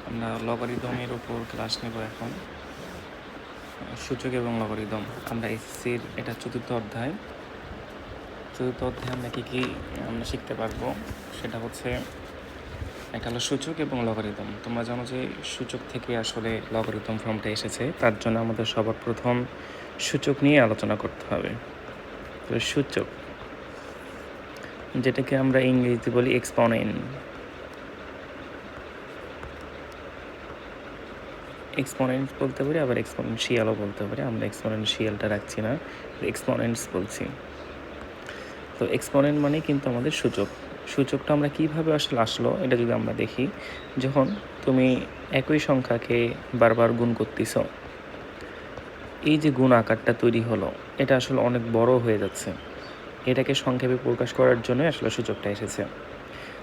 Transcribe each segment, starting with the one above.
আমরা লগারিদমের উপর ক্লাস নেব এখন। সূচক এবং লগারিদম আমরা এসএসসির এটা চতুর্থ অধ্যায় আমরা কী আমরা শিখতে পারবো সেটা হচ্ছে একটা হলো সূচক এবং লগারিদম। তোমরা জানো যে সূচক থেকে আসলে লগারিদম ফর্মটা এসেছে, তার জন্য আমাদের সবার প্রথম সূচক নিয়ে আলোচনা করতে হবে। তো সূচক যেটাকে আমরা ইংরেজিতে বলি এক্সপোনেন্ট বলতে পারি, আবার এক্সপোনেনশিয়ালও বলতে পারি। আমরা এক্সপোনেনশিয়ালটা রাখছি না, এক্সপোনেন্টস বলছি। তো এক্সপোনেন্ট মানে কিন্তু আমাদের সূচকটা আমরা কিভাবে আসলো এটা যদি আমরা দেখি, যখন তুমি একই সংখ্যাকে বারবার গুণ করতেছ, এই যে গুণ আকারটা তৈরি হলো এটা আসলে অনেক বড় হয়ে যাচ্ছে। এটাকে সংক্ষেপে প্রকাশ করার জন্য আসলে সূচকটা এসেছে।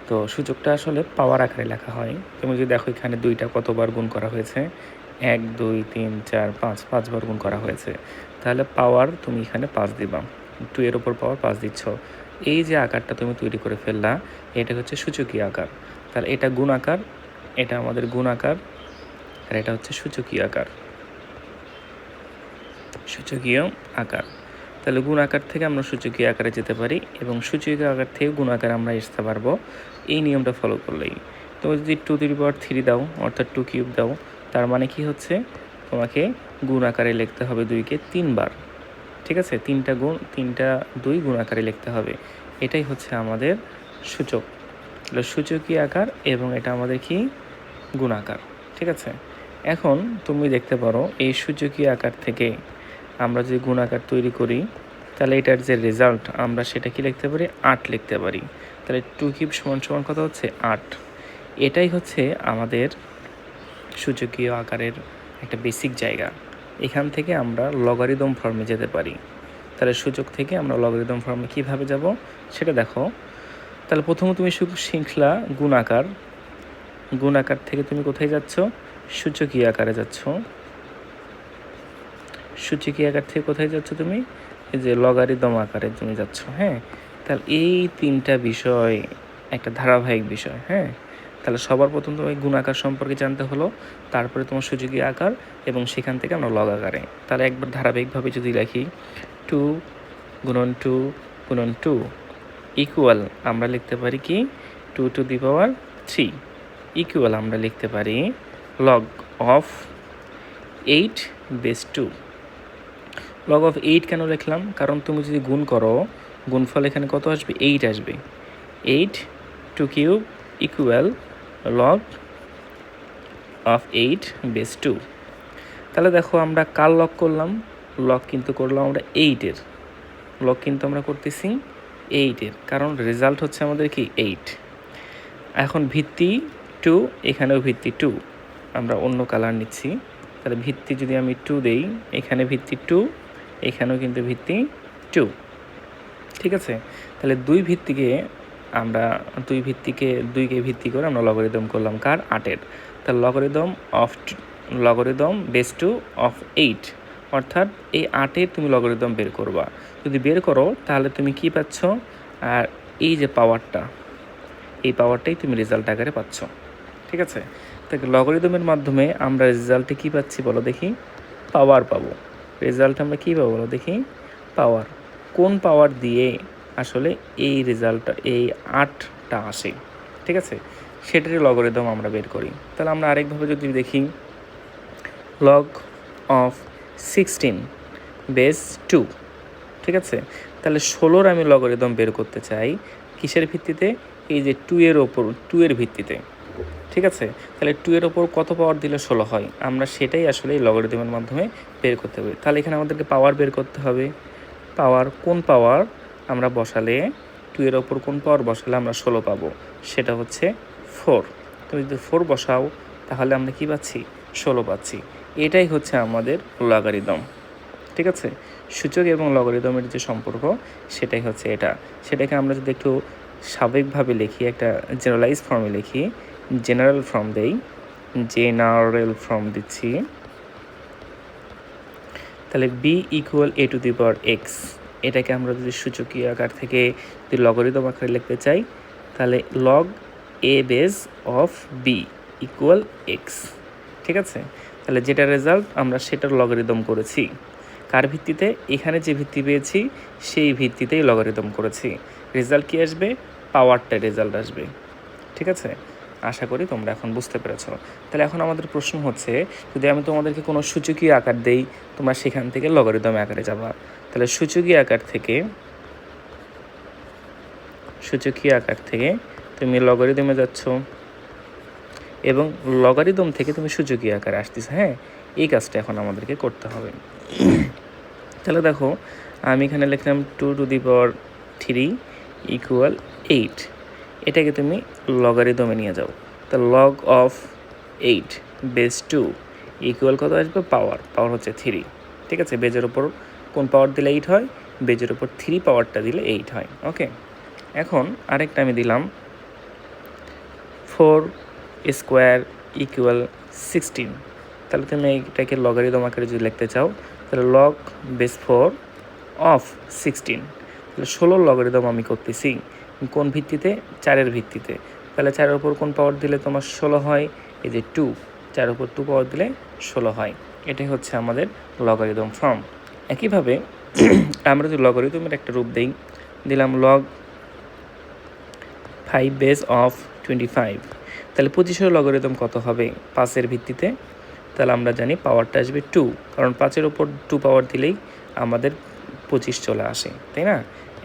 তো সূচকটা আসলে পাওয়ার আকারে লেখা হয়। তুমি যদি দেখো এখানে 2টা কতবার গুণ করা হয়েছে, 1 2 3 4 5 5বার গুণ করা হয়েছে, তাহলে পাওয়ার তুমি এখানে 5 দিবা, 2 এর উপর পাওয়ার 5 দিচ্ছ। এই যে আকারটা তুমি তৈরি করে ফেললা, এটা হচ্ছে সূচকীয় আকার। তাহলে এটা গুণ আকার, এটা আমাদের গুণ আকার, আর এটা হচ্ছে সূচকীয় আকার। তাহলে গুণ আকার থেকে আমরা সূচকীয় আকারে যেতে পারি, এবং সূচকীয় আকার থেকে গুণ আকারে আমরা আসতে পারবো এই নিয়মটা ফলো করলেই। তুমি যদি 2^3 দাও, অর্থাৎ 2 কিউব দাও, তার মানে কি হচ্ছে, তোমাকে গুণ আকারে লিখতে হবে 2কে 3 বার। ঠিক আছে, 3টা 2 গুণ আকারে লিখতে হবে। এটাই হচ্ছে আমাদের সূচক, সূচকীয় আকার, এবং এটা আমাদের কি গুণ আকার। ঠিক আছে, এখন তুমি দেখতে পারো এই সূচকীয় আকার থেকে আমরা যদি গুণ আকার তৈরি করি, তাহলে এটার যে রেজাল্ট আমরা সেটা কি লিখতে পারি, 8 লিখতে পারি। তাহলে 2 কিউব সমান সমান কত হচ্ছে, 8। এটাই হচ্ছে আমাদের সূচকীয় আকারের একটা বেসিক জায়গা। এখান থেকে আমরা লগারিদম ফর্মে যেতে পারি। তাহলে সূচক থেকে আমরা লগারিদম ফর্মে কিভাবে যাব সেটা দেখো। তাহলে প্রথমে তুমি শিখলা গুণ আকার থেকে তুমি কোথায় যাচ্ছ, সূচকীয় আকারে যাচ্ছ। সূচকীয় আকার থেকে কোথায় যাচ্ছ তুমি, এই যে লগারিদম আকারে তুমি যাচ্ছ। হ্যাঁ, তাহলে এই 3টা বিষয় একটা ধারাবাহিক বিষয়। হ্যাঁ, তাহলে সবার প্রথম তোমাকে গুণ আকার সম্পর্কে জানতে হলো, তারপরে তোমার সূচকীয় আকার, এবং সেখান থেকে আমরা লগ আকারে। তাহলে একবার ধারাবাহিকভাবে যদি লিখি, 2 গুণন 2 গুণন 2 ইকুয়াল আমরা লিখতে পারি কি 2 টু দি পাওয়ার 3, ইকুয়াল আমরা লিখতে পারি log of 8 base 2। Log of 8 কেন লিখলাম, কারণ তুমি যদি গুণ করো, গুণফল এখানে কত আসবে, 8 আসবে। 8 2 cube equal log of 8 base 2। তাহলে দেখো আমরা কার লগ করলাম, লগ কিন্তু করলাম আমরা 8-এর, লগ কিন্তু আমরা করতেছি 8-এর, কারণ রেজাল্ট হচ্ছে আমাদের কি 8। এখন ভিত্তি 2, এখানেও ভিত্তি 2, আমরা অন্য কালার নিচ্ছি। তাহলে ভিত্তি যদি আমি 2 দেই, এখানে ভিত্তি 2, এখানেও কিন্তু ভিত্তি 2। ঠিক আছে, তাহলে 2কে ভিত্তি করে আমরা লগারিদম করলাম কার, 8-এর। তাহলে লগারিদম বেস 2 অফ 8, অর্থাৎ এই 8-এর তুমি লগারিদম বের করবা। যদি বের করো তাহলে তুমি কি পাচ্ছ, আর এই যে পাওয়ারটা, এই পাওয়ারটাই তুমি রেজাল্ট আকারে পাচ্ছ। ঠিক আছে, তাহলে লগারিদমের মাধ্যমে আমরা রেজাল্টে কি পাচ্ছি বলো দেখি, পাওয়ার পাবো। রেজাল্ট আমরা কী পাবো বলো দেখি, পাওয়ার। কোন পাওয়ার দিয়ে আসলে এই রেজাল্টটা, এই 8টা আসে, ঠিক আছে, সেটারই লগারিদম আমরা বের করি। তাহলে আমরা আরেকভাবে যদি দেখি, লগ অফ 16 বেস 2। ঠিক আছে, তাহলে 16-র আমি লগারিদম বের করতে চাই কিসের ভিত্তিতে, এই যে 2 এর ভিত্তিতে। ঠিক আছে, তাহলে 2 এর ওপর কত পাওয়ার দিলে 16 হয়, আমরা সেটাই আসলে এই লগারিদমের মাধ্যমে বের করতে হবে। তাহলে এখানে আমাদেরকে পাওয়ার বের করতে হবে। কোন পাওয়ার আমরা বসালে, 2 এর ওপর কোন পাওয়ার বসালে আমরা 16 পাবো, সেটা হচ্ছে 4। তুমি যদি 4 বসাও তাহলে আমরা কি পাচ্ছি, 16 পাচ্ছি। এটাই হচ্ছে আমাদের লগারিদম। ঠিক আছে, সূচক এবং লগারিদমের যে সম্পর্ক সেটাই হচ্ছে এটা। সেটাকে আমরা যদি একটু স্বাভাবিকভাবে লিখি, একটা জেনারেলাইজ ফর্মে লিখি, জেনারেল ফর্ম দিচ্ছি, তাহলে b equal a to the power x। এটাকে আমরা যদি সূচকীয় আকার থেকে যদি লগারিদম আকারে লিখতে চাই, তাহলে log a base of b equal x. ঠিক আছে, তাহলে যেটা রেজাল্ট আমরা সেটার লগারিদম করেছি। কার ভিত্তিতে? এখানে যে ভিত্তি পেয়েছি সেই ভিত্তিতেই লগারিদম করেছি। রেজাল্ট কী আসবে? পাওয়ারটা রেজাল্ট আসবে। ঠিক আছে, আশা করি তোমরা এখন বুঝতে পেরেছ। তাহলে এখন আমাদের প্রশ্ন হচ্ছে, যদি আমি তোমাদেরকে কোনো সূচকীয় আকার দেই, তোমরা সেখান থেকে লগারিদম আকারে যাবা। তাহলে সূচকীয় আকার থেকে তুমি লগারিদমে যাচ্ছ এবং লগারিদম থেকে তুমি সূচকীয় আকারে আসতেছ। হ্যাঁ, এই কাজটা এখন আমাদেরকে করতে হবে। তাহলে দেখো, আমি এখানে লিখলাম 2⁻³ ইকুয়াল 8। এটাকে তুমি লগারিদমে নিয়ে যাও। তা লগ অফ 8 বেস 2 ইকুয়াল কত আসবে? পাওয়ার হচ্ছে 3। ঠিক আছে, বেজের ওপর কোন পাওয়ার দিলে 8 হয়? বেজের ওপর 3 পাওয়ারটা দিলে 8 হয়। ওকে, এখন আরেকটা আমি দিলাম 4² ইকুয়াল 16। তাহলে তুমি এটাকে লগারিদম আকারে যদি লিখতে চাও, তাহলে লগ বেস 4 অফ 16। তাহলে 16 লগারিদম আমি করতেছি কোন ভিত্তিতে? 4-এর ভিত্তিতে। তাহলে 4-এর উপর কোন পাওয়ার দিলে তোমার 16 হয়? এই যে 2, 4-এর উপর 2 পাওয়ার দিলে 16 হয়। এটাই হচ্ছে আমাদের লগারিদম ফর্ম। একইভাবে আমরা যদি লগারিদমের একটা রূপ দিলাম লগ 5 বেস অফ 25। তাহলে 25-এর লগারিদম কত হবে? 5-এর ভিত্তিতে। তাহলে আমরা জানি পাওয়ারটা আসবে 2, কারণ 5-এর ওপর 2 পাওয়ার দিলেই আমাদের 25 চলে আসে, তাই না?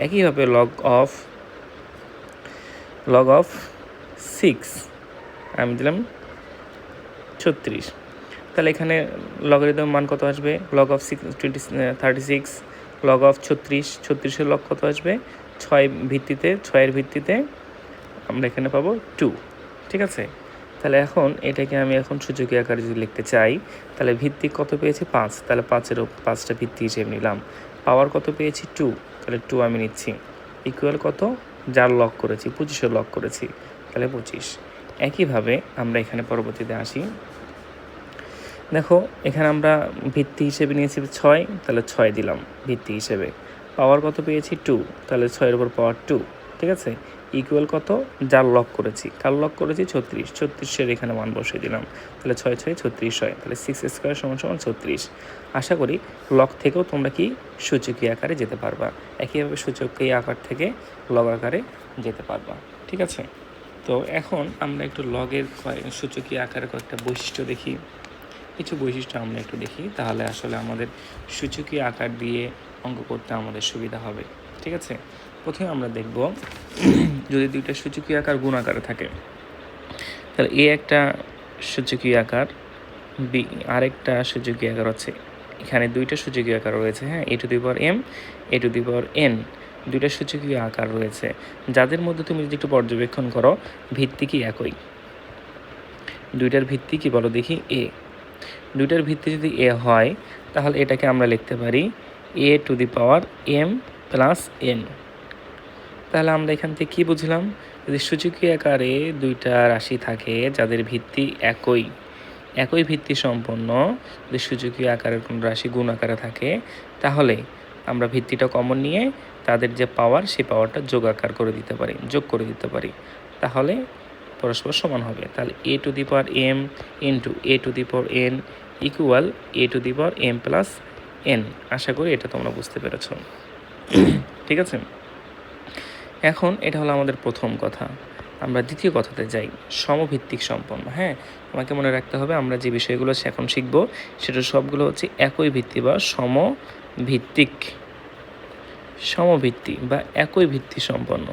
একইভাবে লগ অফ 6 আমি দিলাম 36। তাহলে এখানে লগারিদম মান কত আসবে? লগ অফ 36 লগ অফ 36-এর লগ কত আসবে? 6-এর ভিত্তিতে আমরা এখানে পাবো 2। ঠিক আছে, তাহলে এখন এটাকে আমি এখন সূচকীয় আকারে যদি লিখতে চাই, তাহলে ভিত্তি কত পেয়েছি? 5। তাহলে 5টা ভিত্তি হিসেবে নিলাম। পাওয়ার কত পেয়েছি? 2। তাহলে 2 আমি নিচ্ছি। ইকুয়াল কত? যার লক করেছি 25-এর লক করেছি, তাহলে 25। একইভাবে আমরা এখানে পরবর্তীতে আসি। দেখো, এখানে আমরা ভিত্তি হিসেবে নিয়েছি 6, তাহলে 6 দিলাম ভিত্তি হিসেবে। পাওয়ার কত পেয়েছি? 2। তাহলে 6-এর উপর পাওয়ার 2। ঠিক আছে, ইকুয়াল কত? যার লক করেছি। কার লক করেছি? 36-এর এখানে মান বসিয়ে দিলাম। তাহলে 6×6 36 হয়। তাহলে 6² = 36। আশা করি লক থেকেও তোমরা কি সূচকীয় আকারে যেতে পারবা। একইভাবে সূচকীয় আকার থেকে লগ আকারে যেতে পারবা। ঠিক আছে, তো এখন আমরা একটু লগের সূচকীয় আকারের কয়েকটা বৈশিষ্ট্য দেখি। কিছু বৈশিষ্ট্য আমরা একটু দেখি, তাহলে আসলে আমাদের সূচকীয় আকার দিয়ে অঙ্ক করতে আমাদের সুবিধা হবে। ঠিক আছে, প্রথমে আমরা দেখব, যদি দুইটা সূচকীয় আকার গুণ আকারে থাকে, তাহলে এ একটা সূচকীয় আকার, বি আরেকটা সূচকীয় আকার হচ্ছে। এখানে দুইটা সূচকীয় আকার রয়েছে। হ্যাঁ, a⁴m a⁴n দুইটা সূচকীয় আকার রয়েছে, যাদের মধ্যে তুমি যদি একটু পর্যবেক্ষণ করো, ভিত্তি কি একই? দুইটার ভিত্তি কি বলো দেখি? এ। দুইটার ভিত্তি যদি এ হয়, তাহলে এটাকে আমরা লিখতে পারি a⁴m + n। তাহলে আমরা এখান থেকে কী বুঝলাম? যদি সূচকীয় আকারে দুইটা রাশি থাকে যাদের ভিত্তি একই ভিত্তি সম্পন্ন, যদি সূচকীয় আকারের কোনো রাশি গুণ আকারে থাকে, তাহলে আমরা ভিত্তিটা কমন নিয়ে তাদের যে পাওয়ার, সেই পাওয়ারটা যোগ করে দিতে পারি, তাহলে পরস্পর সমান হবে। তাহলে a⁴m a⁴n equal a⁴m + n। আশা করি এটা তোমরা বুঝতে পেরেছ। ঠিক আছে, এখন এটা হলো আমাদের প্রথম কথা। আমরা দ্বিতীয় কথাতে যাই, সমভিত্তিক সম্পন্ন। হ্যাঁ, আমাকে মনে রাখতে হবে, আমরা যে বিষয়গুলো এখন শিখব সেটা সবগুলো হচ্ছে একই ভিত্তি বা সমভিত্তি বা একই ভিত্তি সম্পন্ন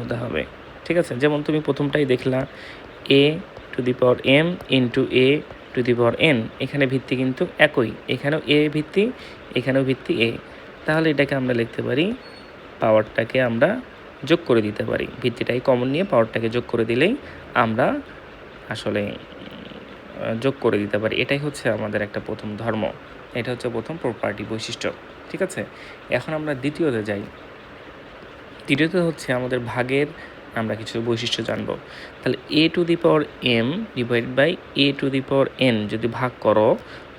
হতে হবে। ঠিক আছে, যেমন তুমি প্রথমটাই দেখলা a⁴m a⁴n, এখানে ভিত্তি কিন্তু একই, এখানেও এ ভিত্তি, এখানেও ভিত্তি এ। তাহলে এটাকে আমরা লিখতে পারি, পাওয়ারটাকে আমরা যোগ করে দিতে পারি, ভিত্তিটাই কমন নিয়ে পাওয়ারটাকে যোগ করে দিলেই আমরা আসলে যোগ করে দিতে পারি। এটাই হচ্ছে আমাদের একটা প্রথম ধর্ম, এটা হচ্ছে প্রথম প্রপার্টি বৈশিষ্ট্য। ঠিক আছে, এখন আমরা দ্বিতীয়তে যাই। দ্বিতীয়তে হচ্ছে আমাদের ভাগের আমরা কিছু বৈশিষ্ট্য জানব। তাহলে a⁴m / a⁴n যদি ভাগ করো,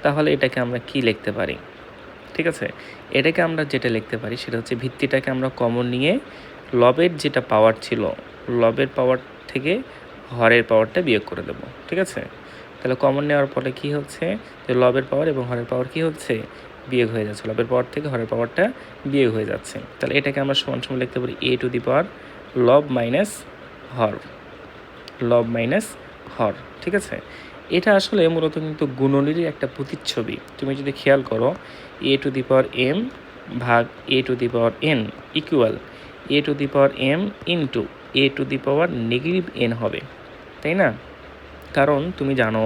তাহলে এটাকে আমরা কি লিখতে পারি? ঠিক আছে, এটাকে আমরা যেটা লিখতে পারি সেটা হচ্ছে ভিত্তিটাকে আমরা কমন নিয়ে লবের যেটা পাওয়ার ছিল লবের পাওয়ার থেকে হরের পাওয়ারটা বিয়োগ করে দেবো। ঠিক আছে, তাহলে কমন নেওয়ার ফলে কি হচ্ছে যে লবের পাওয়ার এবং হরের পাওয়ার কি হচ্ছে বিয়োগ হয়ে যাচ্ছে, লবের পাওয়ার থেকে হরের পাওয়ারটা বিয়োগ হয়ে যাচ্ছে। তাহলে এটাকে আমরা সমান সমান লিখতে পারি a টু দি পাওয়ার লব মাইনাস হর, লব মাইনাস হর। ঠিক আছে, এটা আসলে মূলত কিন্তু গুণনেরই একটা প্রতিচ্ছবি। তুমি যদি খেয়াল করো a to the power m ভাগ a to the power n equal a to the power m into a to the power negative n হবে, তাই না? কারণ তুমি জানো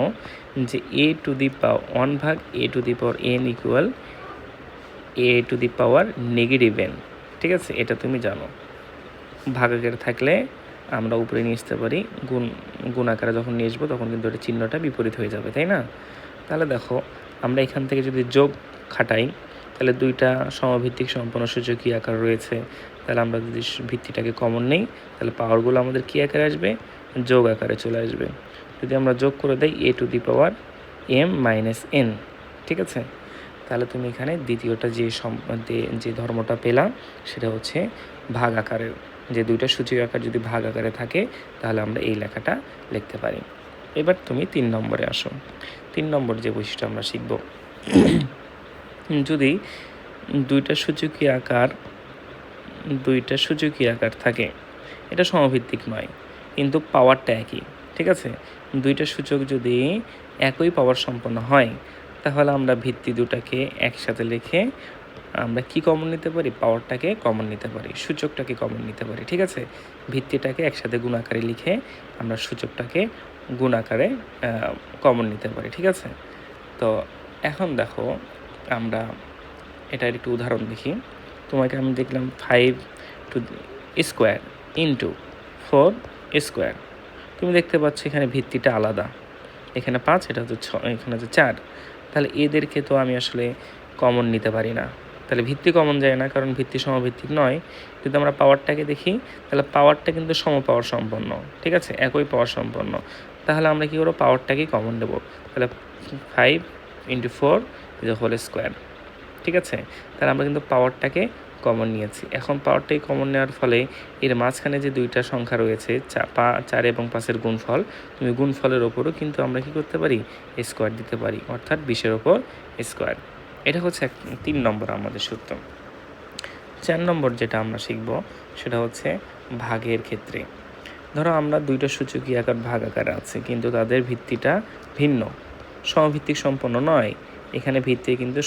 যে a টু দি পাওয়ার 1 ভাগ a to the power n equal a to the power negative n। ঠিক আছে, এটা তুমি জানো। ভাগাকার থাকলে আমরা উপরে নিয়ে আসতে পারি, গুণ আকারে যখন নিয়ে আসবো তখন কিন্তু এটা চিহ্নটা বিপরীত হয়ে যাবে, তাই না? তাহলে দেখো আমরা এখান থেকে যদি যোগ খাটাই তাহলে দুইটা সমভিত্তিক সম্পন্ন সূচকীয় আকার রয়েছে, তাহলে আমরা যদি ভিত্তিটাকে কমন নেই তাহলে পাওয়ারগুলো আমাদের কী আকারে আসবে, যোগ আকারে চলে আসবে। যদি আমরা যোগ করে দেই a to the power m minus n, ঠিক আছে, তাহলে তুমি এখানে দ্বিতীয়টা যে ধর্মটা পেলা সেটা হচ্ছে ভাগ আকারের, যে দুইটা সূচক আকার যদি ভাগ আকারে থাকে তাহলে আমরা এই লেখাটা লিখতে পারি। এবার তুমি 3 নম্বরে আসো। 3 নম্বর যে বৈশিষ্ট্য আমরা শিখব, যদি দুইটা সূচকীয় আকার থাকে, এটা সমভিত্তিক নয় কিন্তু পাওয়ারটা একই। ঠিক আছে, দুইটা সূচক যদি একই পাওয়ার সম্পন্ন হয় তাহলে আমরা ভিত্তি দুটাকে একসাথে লিখে আমরা কি কমন নিতে পারি, পাওয়ারটাকে কমন নিতে পারি, সূচকটাকে কমন নিতে পারি। ঠিক আছে, ভিত্তিটাকে একসাথে গুণ আকারে লিখে আমরা সূচকটাকে গুণ আকারে কমন নিতে পারি। ঠিক আছে, তো এখন দেখো আমরা এটার একটু উদাহরণ দেখি। তোমাকে আমি দেখলাম 5 টু স্কোয়ার ইন্টু 4 স্কোয়ার। তুমি দেখতে পাচ্ছ এখানে ভিত্তিটা আলাদা, এখানে 5, এটা হচ্ছে 6, এখানে হচ্ছে 4। তাহলে এদেরকে তো আমি আসলে কমন নিতে পারি না, তাহলে ভিত্তি কমন যায় না কারণ ভিত্তি সমভিত্তিক নয়। যদি আমরা পাওয়ারটাকে দেখি তাহলে পাওয়ারটা কিন্তু সম পাওয়ার সম্পন্ন, ঠিক আছে, একই পাওয়ার সম্পন্ন। তাহলে আমরা কী করবো, পাওয়ারটাকেই কমন নেব। তাহলে 5 ইন্টু 4 ইজ হোল স্কোয়ার। ঠিক আছে, তাহলে আমরা কিন্তু পাওয়ারটাকে কমন নিয়েছি। এখন পাওয়ারটাই কমন নেওয়ার ফলে এর মাঝখানে যে দুইটা সংখ্যা রয়েছে 4 এবং 5-এর গুণফল, তুমি গুণফলের ওপরও কিন্তু আমরা কি করতে পারি, স্কোয়ার দিতে পারি, অর্থাৎ 20-এর ওপর স্কোয়ার। এটা হচ্ছে 3 নম্বর আমাদের সূত্র। 4 নম্বর যেটা আমরা শিখব সেটা হচ্ছে ভাগের ক্ষেত্রে। ধরো আমরা দুইটা সূচকীয় আকার ভাগ আকারে আছে কিন্তু তাদের ভিত্তিটা ভিন্ন, সমভিত্তিক সম্পন্ন নয়। এখানে ভিত্তি কিন্তু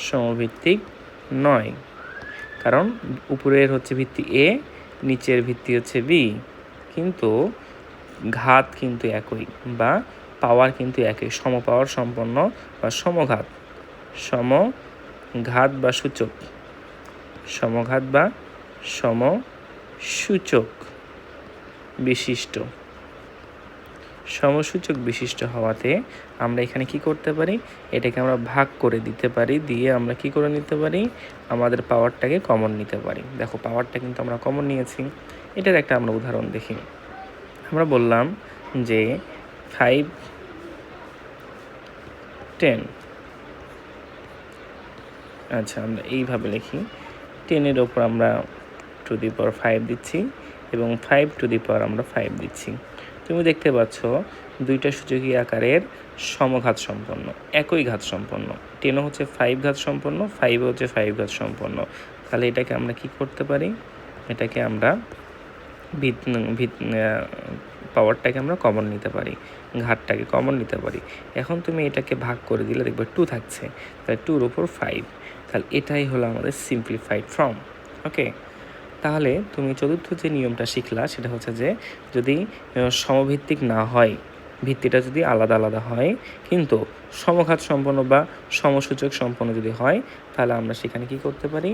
সমভিত্তিক নয়, কারণ উপরের হচ্ছে ভিত্তি এ, নিচের ভিত্তি হচ্ছে বি, কিন্তু ঘাত কিন্তু একই বা পাওয়ার কিন্তু একই, সমপাওয়ার সম্পন্ন বা সমঘাত বা সমসূচক বিশিষ্ট হওয়াতে আমরা এখানে কি করতে পারি, এটাকে আমরা ভাগ করে দিতে পারি, দিয়ে আমরা কি করে নিতে পারি, আমাদের পাওয়ারটাকে কমন নিতে পারি। দেখো পাওয়ারটা কিন্তু আমরা কমন নিয়েছি। এটার একটা আমরা উদাহরণ দেখি। আমরা বললাম যে 5 10, আচ্ছা আমরা এইভাবে লিখি, 10-এর ওপর আমরা টু দি পাওয়ার 5 দিচ্ছি এবং 5 টু দি পাওয়ার আমরা 5 দিচ্ছি। তুমি দেখতে পাচ্ছ দুইটা সূচকীয় আকারের সমঘাত সম্পন্ন, একই ঘাত সম্পন্ন। 10 হচ্ছে 5 ঘাত সম্পন্ন, 5 হচ্ছে 5 ঘাত সম্পন্ন। তাহলে এটাকে আমরা কি করতে পারি, এটাকে আমরা পাওয়ারটাকে আমরা কমন নিতে পারি, ঘাতটাকে কমন নিতে পারি। এখন তুমি এটাকে ভাগ করে দিলে দেখবে 2 থাকছে, তাহলে 2-র ওপর 5, তাহলে এটাই হলো আমাদের সিম্পলিফাইড ফর্ম। ওকে, তাহলে তুমি চতুর্থ যে নিয়মটা শিখলা সেটা হচ্ছে যে যদি সমভিত্তিক না হয়, ভিত্তিটা যদি আলাদা আলাদা হয় কিন্তু সমঘাত সম্পন্ন বা সমসূচক সম্পন্ন যদি হয় তাহলে আমরা সেখানে কি করতে পারি,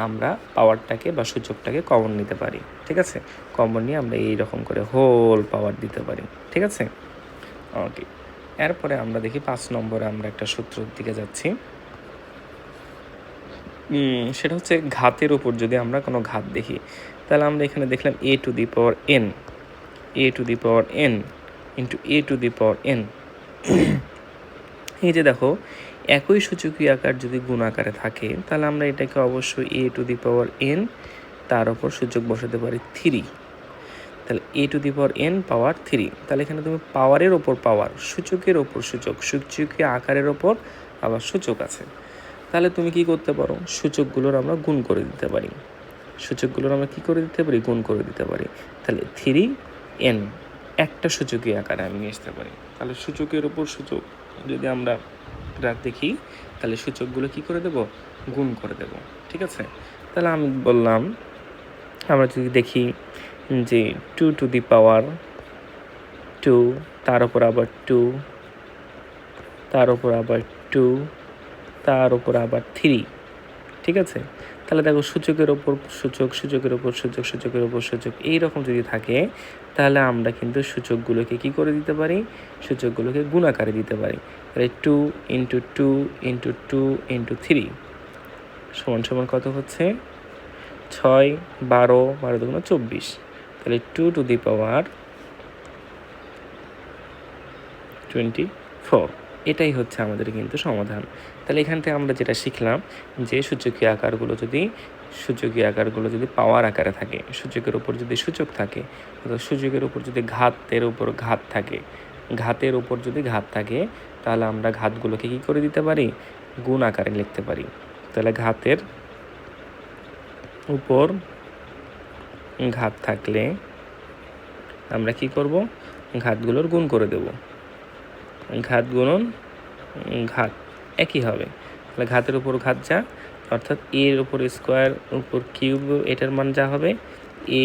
আমরা পাওয়ারটাকে বা সূচকটাকে কমন নিতে পারি। ঠিক আছে, কমন নিয়ে আমরা এই রকম করে হোল পাওয়ার দিতে পারি। ঠিক আছে, ওকে। এরপরে আমরা দেখি 5 নম্বরে আমরা একটা সূত্রের দিকে যাচ্ছি। সেটা হচ্ছে ঘাতের উপর যদি আমরা কোনো ঘাত দেখি তাহলে আমরা এখানে দেখলাম a to the power n into a to the power n। এই যে দেখো একই সূচকীয় আকার যদি গুণ আকারে থাকে তাহলে আমরা এটাকে অবশ্যই a to the power n তার উপর সূচক বসাতে পারি 3, তাহলে a to the power n পাওয়ার 3। তাহলে এখানে তুমি পাওয়ারের ওপর পাওয়ার, সূচকের ওপর সূচক, সূচকীয় আকারের ওপর আবার সূচক আছে। তাহলে তুমি কি করতে পারো, সূচকগুলোর আমরা গুণ করে দিতে পারি, সূচকগুলোর আমরা কি করে দিতে পারি, গুণ করে দিতে পারি। তাহলে 3n একটা সূচকীয় আকারে আমি নিয়ে আসতে পারি। তাহলে সূচকের ওপর সূচক যদি আমরা দেখি তাহলে সূচকগুলো কি করে দেব, গুণ করে দেব। ঠিক আছে, তাহলে আমি বললাম আমরা যদি দেখি যে 2 টু দি পাওয়ার 2, তার উপর আবার 2, তার উপর আবার 2, তার উপর আবার 3। ঠিক আছে, তাহলে দেখো সূচকের ওপর সূচক, সূচকের ওপর সূচক, সূচকের ওপর সূচক এইরকম যদি থাকে তাহলে আমরা কিন্তু সূচকগুলোকে কি করে দিতে পারি, সূচকগুলোকে গুণ আকারে দিতে পারি। তাহলে 2 ইন্টু 2 ইন্টু 2 ইন্টু 3 সমান সমান কত হচ্ছে, 6, 12, 12 দুগুণ 24। তাহলে 2 টু দি পাওয়ার 24, এটাই হচ্ছে আমাদের কিন্তু সমাধান। তাহলে এখান থেকে আমরা যেটা শিখলাম যে সূচকীয় আকারগুলো যদি পাওয়ার আকারে থাকে, সূচকের উপর যদি সূচক থাকে, অর্থাৎ সূচকের উপর যদি ঘাতের উপর ঘাত থাকে, ঘাতের উপর যদি ঘাত থাকে তাহলে আমরা ঘাতগুলোকে কী করে দিতে পারি, গুণ আকারে লিখতে পারি। তাহলে ঘাতের উপর ঘাত থাকলে আমরা কি করব, ঘাতগুলোর গুণ করে দেব। ঘাত গুণন ঘাত একই হবে। তাহলে ঘাতের উপর ঘাত যা, অর্থাৎ এর উপর স্কোয়ার উপর কিউব, এটার মান যা হবে এ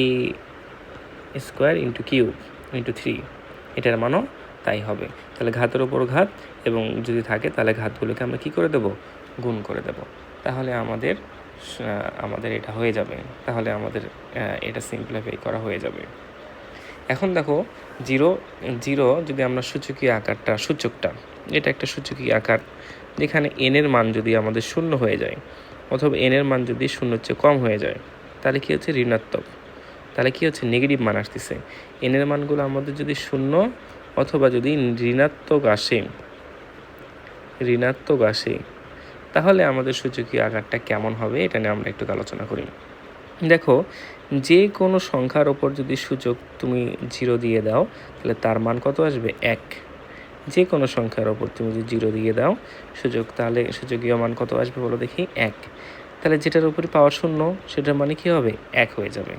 স্কোয়ার ইন্টু কিউব ইন্টু 3, এটার মানও তাই হবে। তাহলে ঘাতের উপর ঘাত এবং যদি থাকে তাহলে ঘাতগুলোকে আমরা কি করে দেব, গুণ করে দেব। তাহলে আমাদের এটা হয়ে যাবে, তাহলে আমাদের এটা সিম্পলিফাই করা হয়ে যাবে। এখন দেখো 0 যদি আমরা সূচকীয় আকারটা, সূচকটা এটা একটা সূচকীয় আকার, যেখানে n এর মান যদি আমাদের 0 হয়ে যায় অথবা n এর মান যদি 0 চেয়ে কম হয়ে যায় তাহলে কি হচ্ছে, ঋণাত্মক। তাহলে কি হচ্ছে, নেগেটিভ মান আসতেছে। n এর মানগুলো আমাদের যদি 0 অথবা যদি ঋণাত্মক আসে তাহলে আমাদের সূচকীয় আকারটা কেমন হবে এটা নিয়ে আমরা একটু আলোচনা করি। দেখো, যে কোনো সংখ্যার ওপর যদি সূচক তুমি 0 দিয়ে দাও তাহলে তার মান কত আসবে, 1। যে কোনো সংখ্যার ওপর তুমি যদি 0 দিয়ে দাও সূচক, তাহলে সূচকীয় মান কত আসবে বলো দেখি, 1। তাহলে যেটার উপরে পাওয়ার 0 সেটার মানে কি হবে, 1 হয়ে যাবে।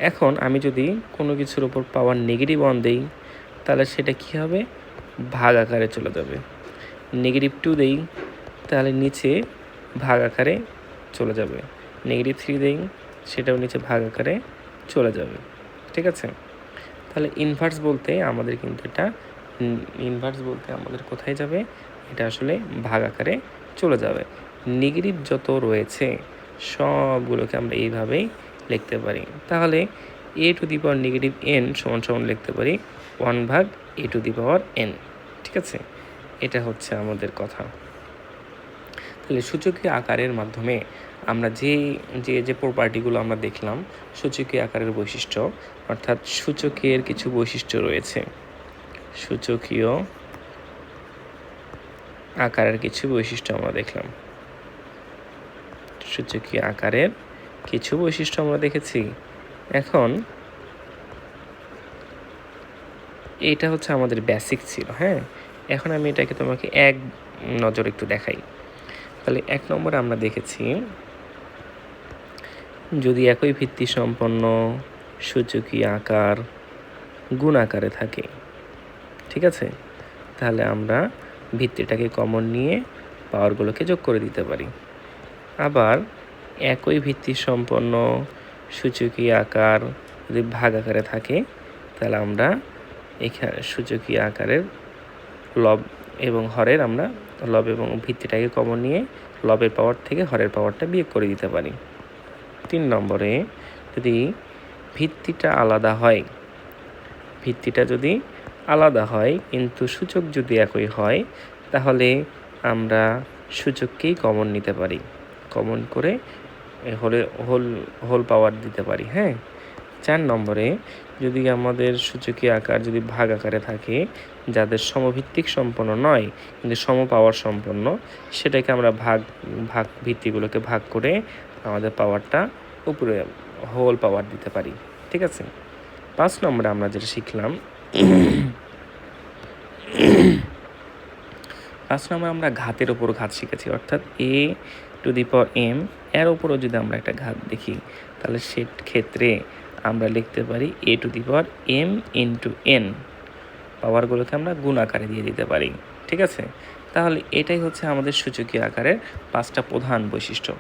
এখন আমি যদি কোনো কিছুর ওপর পাওয়ার নেগেটিভ 1 দেই তাহলে সেটা কি হবে, ভাগ আকারে চলে যাবে। -2 দেই তাহলে নিচে ভাগ আকারে চলে যাবে। -3 দেই সেটাও নিচে ভাগ আকারে চলে যাবে। ঠিক আছে, তাহলে ইনভার্স বলতে আমাদের কোথায় যাবে, এটা আসলে ভাগ আকারে চলে যাবে। নেগেটিভ যত রয়েছে সবগুলোকে আমরা এইভাবেই লিখতে পারি। তাহলে a to the power negative n সমান সমান লিখতে পারি 1/a two the power n। ঠিক আছে, এটা হচ্ছে আমাদের কথা। তাহলে সূচকীয় আকারের মাধ্যমে আমরা যে প্রপার্টিগুলো আমরা দেখলাম, সূচকীয় আকারের বৈশিষ্ট্য, অর্থাৎ সূচকের কিছু বৈশিষ্ট্য রয়েছে, সূচকীয় আকারের কিছু বৈশিষ্ট্য আমরা দেখলাম, সূচকীয় আকারের কিছু বৈশিষ্ট্য আমরা দেখেছি। এখন এইটা হচ্ছে আমাদের বেসিক ছিল। হ্যাঁ, এখন আমি এটাকে তোমাকে এক নজর একটু দেখাই। তাহলে 1 নম্বরে আমরা দেখেছি যদি একই ভিত্তি সম্পন্ন সূচকীয় আকার গুণ আকারে থাকে, ঠিক আছে, তাহলে আমরা ভিত্তিটাকে কমন নিয়ে পাওয়ারগুলোকে যোগ করে দিতে পারি। আবার একই ভিত্তি সম্পন্ন সূচকীয় আকার যদি ভাগ আকারে থাকে তাহলে আমরা এখানে সূচকীয় আকারের লব এবং হরের আমরা লব এবং ভিত্তিটাকে কমন নিয়ে লবের পাওয়ার থেকে হরের পাওয়ারটা বিয়োগ করে দিতে পারি। 3 নম্বরে যদি ভিত্তিটা যদি আলাদা হয় কিন্তু সূচক যদি একই হয় তাহলে আমরা সূচককেই কমন নিতে পারি, কমন করে হোল পাওয়ার দিতে পারি। হ্যাঁ, 4 নম্বরে যদি আমাদের সূচকীয় আকার যদি ভাগ আকারে থাকে, যাদের সমভিত্তিক সম্পন্ন নয় কিন্তু সম পাওয়ার সম্পন্ন, সেটাকে আমরা ভাগ ভিত্তিগুলোকে ভাগ করে আমাদের পাওয়ারটা উপরে হোল পাওয়ার দিতে পারি। ঠিক আছে। 5 নম্বরে আমরা যেটা শিখলাম, 5 নম্বরে আমরা ঘাতের উপর ঘাত শিখেছি, অর্থাৎ a to the power m এর উপরও যদি আমরা একটা ঘাত দেখি, তাহলে সে ক্ষেত্রে আমরা লিখতে পারি a to the power m into n, পাওয়ারগুলোকে আমরা গুণ আকারে দিয়ে দিতে পারি। ঠিক আছে। তাহলে এটাই হচ্ছে আমাদের সূচকীয় আকারের 5টা প্রধান বৈশিষ্ট্য।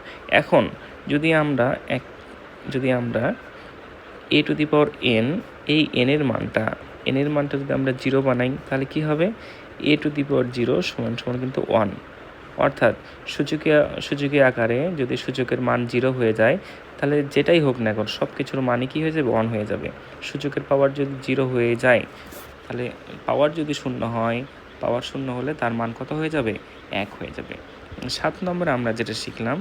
এখন যদি আমরা a to the power n, এই n এর মানটা যদি আমরা 0 বানাই, তাহলে কি হবে? a টু দি পাওয়ার 0 সমান সমান কিন্তু 1, অর্থাৎ সূচকীয় আকারে যদি সূচকের মান 0 হয়ে যায়, তাহলে যেটাই হোক না এখন সব কিছুর মানই কী হয়ে যাবে? 1 হয়ে যাবে। সূচকের পাওয়ার যদি 0 হয়ে যায়, তাহলে পাওয়ার যদি 0 হয়, পাওয়ার 0 হলে তার মান কত হয়ে যাবে? 1 হয়ে যাবে। 7 নম্বরে আমরা যেটা শিখলাম,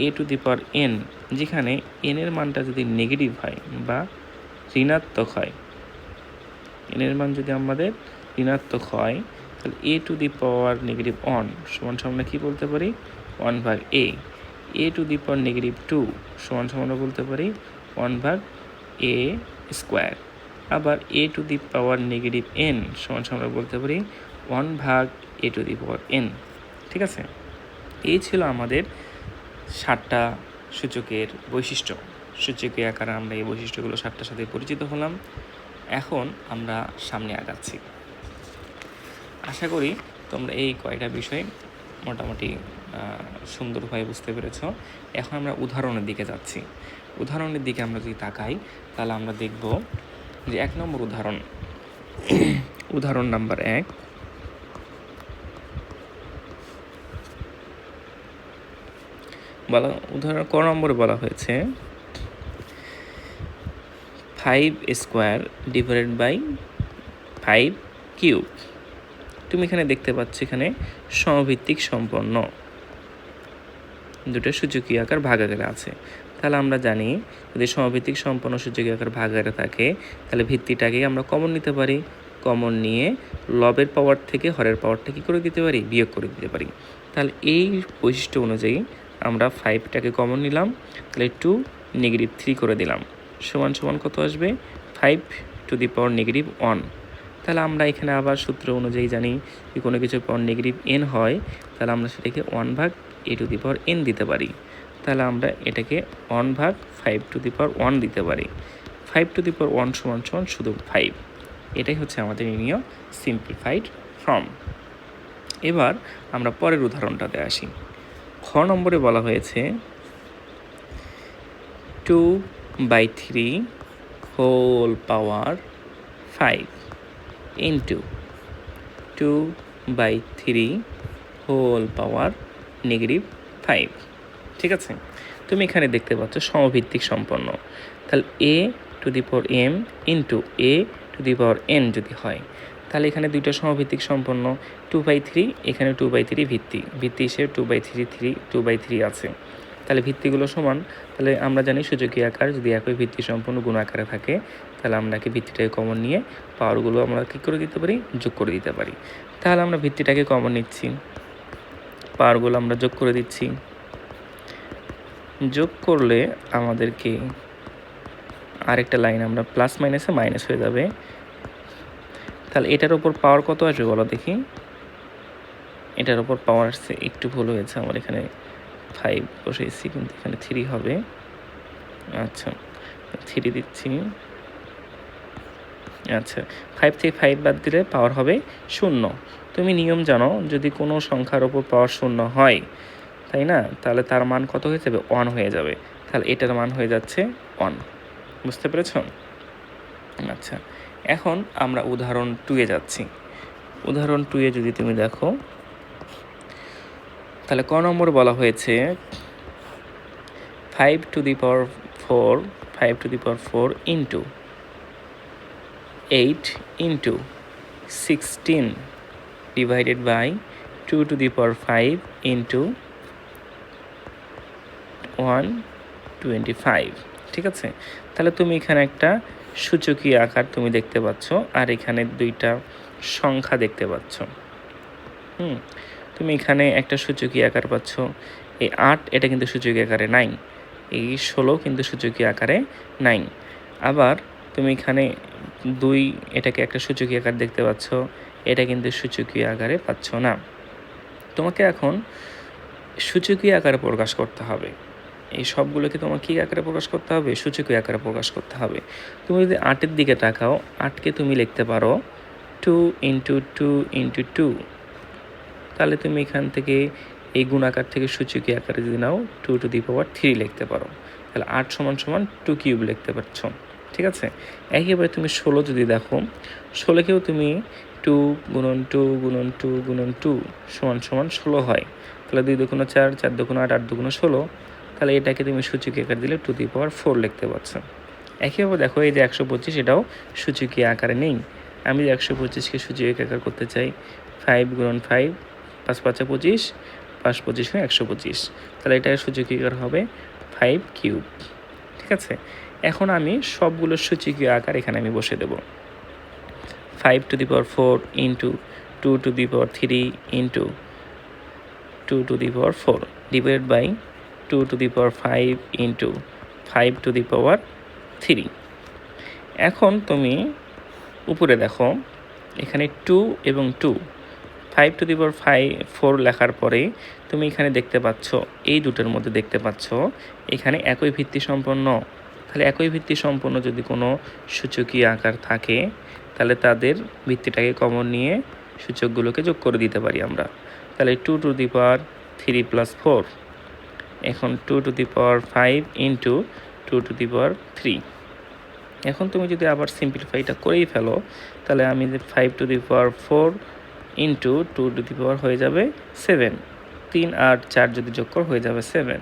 a to the power n, যেখানে n এর মানটা যদি নেগেটিভ হয় বা ঋণাত্মক হয়, n এর মান যদি আমাদের ঋণাত্মক হয়, তাহলে a to the power negative 1 সমান সমান কী বলতে পারি? 1 ভাগ a to the power negative 2 সমান সমান বলতে পারি 1 ভাগ a স্কোয়ার। আবার a to the power negative n সমান সমান বলতে পারি 1 ভাগ a to the power n। ঠিক আছে। এই ছিল আমাদের 7টা সূচকের বৈশিষ্ট্য। সূচকীয় আকারে আমরা এই বৈশিষ্ট্যগুলো 7টার সাথে পরিচিত হলাম। এখন আমরা সামনে আগাচ্ছি। আশা করি তোমরা এই কয়টা বিষয় মোটামুটি সুন্দরভাবে বুঝতে পেরেছ। এখন আমরা উদাহরণের দিকে যাচ্ছি। উদাহরণের দিকে আমরা যদি তাকাই, তাহলে আমরা দেখব যে 1 নম্বর উদাহরণ নাম্বার 1, উদাহরণ ক নম্বরে বলা হয়েছে 5 স্কোয়ার ডিভাইডেড বাই 5 কিউব। তুমি এখানে দেখতে পাচ্ছ এখানে সমভিত্তিক সম্পন্ন দুটো সূচকীয় আকার ভাগাকারে আছে। তাহলে আমরা জানি যদি সমভিত্তিক সম্পন্ন সূচকীয় আকার ভাগাকারে থাকে, তাহলে ভিত্তিটাকে আমরা কমন নিতে পারি। কমন নিয়ে লবের পাওয়ার থেকে হরের পাওয়ারটা কী করে দিতে পারি? বিয়োগ করে দিতে পারি। তাহলে এই বৈশিষ্ট্য অনুযায়ী আমরা 5টাকে কমন নিলাম, তাহলে 2 নেগেটিভ 3 করে দিলাম, সমান সমান কত আসবে? 5 টু দি পাওয়ার নেগেটিভ 1। তাহলে আমরা এখানে আবার সূত্র অনুযায়ী জানি যে কোনো কিছুর পাওয়ার নেগেটিভ n হয়, তাহলে আমরা সেটাকে 1 ভাগ a to the power n দিতে পারি। তাহলে আমরা এটাকে 1 ভাগ 5 টু দি পাওয়ার 1 দিতে পারি। 5 টু দি পাওয়ার 1 সমান সমান শুধু 5। এটাই হচ্ছে আমাদের নির্ণীয় সিম্পলিফাইড ফর্ম। এবার আমরা পরের উদাহরণটাতে আসি। খ নম্বরে বলা হয়েছে 2/3 whole power 5 into 2/3 whole power negative 5। ঠিক আছে। তুমি এখানে দেখতে পাচ্ছ সমভিত্তিক সম্পন্ন। তাহলে a to the power m into a to the power n যদি হয়, তাহলে এখানে দুইটা সমভিত্তিক সম্পন্ন। 2/3, এখানে 2/3 ভিত্তি হিসেবে 2/3 আছে। তাহলে ভিত্তিগুলো সমান। তাহলে আমরা জানি সূচকীয় আকার যদি একই ভিত্তি সম্পন্ন গুণ আকারে থাকে, তাহলে আমরা কি ভিত্তিটাকে কমন নিয়ে পাওয়ারগুলো আমরা কী করে দিতে পারি? যোগ করে দিতে পারি। তাহলে আমরা ভিত্তিটাকে কমন নিচ্ছি, পাওয়ারগুলো আমরা যোগ করে দিচ্ছি। যোগ করলে আমাদেরকে আরেকটা লাইন আমরা প্লাস মাইনাসে মাইনাস হয়ে যাবে। তাহলে এটার ওপর পাওয়ার কত আসবে বলো দেখি? এটার ওপর পাওয়ার আসছে, একটু ভুল হয়েছে আমার, এখানে 5 বসেছি কিন্তু এখানে 3 হবে। আচ্ছা 3 দিচ্ছি। আচ্ছা 5 থেকে 5 বাদ দিলে পাওয়ার হবে 0। তুমি নিয়ম জানো, যদি কোনো সংখ্যার ওপর পাওয়ার 0 হয়, তাই না, তাহলে তার মান কত হয়ে যাবে? 1 হয়ে যাবে। তাহলে এটার মান হয়ে যাচ্ছে 1। বুঝতে পেরেছ? আচ্ছা এখন আমরা উদাহরণ 2-এ যাচ্ছি। উদাহরণ 2-এ যদি তুমি দেখো, তাহলে ক নম্বর বলা হয়েছে 5 to the power 4 into 8 into 16 divided by 2 to the power 5 into 125। ঠিক আছে? তাহলে তুমি এখানে একটা সূচকীয় আকার তুমি দেখতে পাচ্ছ, আর এখানে দুইটা সংখ্যা দেখতে পাচ্ছ। তুমি এখানে একটা সূচকীয় আকার পাচ্ছ। এই 8 এটা কিন্তু সূচকীয় আকারে নাই, এই 16 কিন্তু সূচকীয় আকারে নাই। আবার তুমি এখানে 2 এটাকে একটা সূচকীয় আকার দেখতে পাচ্ছ, এটা কিন্তু সূচকীয় আকারে পাচ্ছ না। তোমাকে এখন সূচকীয় আকারে প্রকাশ করতে হবে। এই সবগুলোকে তোমার কী আকারে প্রকাশ করতে হবে? সূচকীয় আকারে প্রকাশ করতে হবে। তুমি যদি 8-এর দিকে তাকাও, 8কে তুমি লিখতে পারো 2 × 2 × 2। তাহলে তুমি এখান থেকে এই গুণাকার থেকে সূচকীয় আকারে যদি নাও 2⁻³ লিখতে পারো। তাহলে 8 = 2³ লিখতে পারছ। ঠিক আছে? একইভাবে তুমি 16 যদি দেখো, 16কেও তুমি 2 × 2 × 2 × 2 = 16 হয়। তাহলে 2 × 2 = 4, 4 × 2 = 8, 8 × 2 = 16। তাহলে এটাকে তুমি সূচকীয় আকার দিলে 2⁻4 লিখতে পারছ। একইভাবে দেখো এই যে 125, এটাও সূচকীয় আকারে নেই। আমি যে 125কে সূচকীয় আকার করতে চাই, 5 × 5, 5 × 5 = 25, 5 × 25 = 125। তাহলে এটা সূচকীয় আকার হবে 5³ ঠিক আছে? এখন আমি সবগুলো সূচকীয় আকার এখানে আমি বসে দেব। 5⁴ × 2⁻³ × 2⁴ ডিভাইড বাই 2⁵ × 5⁵। এখন তুমি উপরে দেখো, এখানে 2 এবং 2, 5⁴ লেখার পরে তুমি এখানে দেখতে পাচ্ছ, এই দুটোর মধ্যে দেখতে পাচ্ছ এখানে একই ভিত্তি সম্পন্ন। তাহলে একই ভিত্তি সম্পন্ন যদি কোনো সূচকীয় আকার থাকে, তাহলে তাদের ভিত্তিটাকে কমন নিয়ে সূচকগুলোকে যোগ করে দিতে পারি আমরা। তাহলে 2⁵ + 4, এখন 2⁵ × 2⁵। এখন তুমি যদি আবার সিম্পলিফাইটা করেই ফেলো, তাহলে আমি যে 5⁴ × 2⁵ হয়ে যাবে 7। 3 আর 4 যদি যোগ কর হয়ে যাবে 7।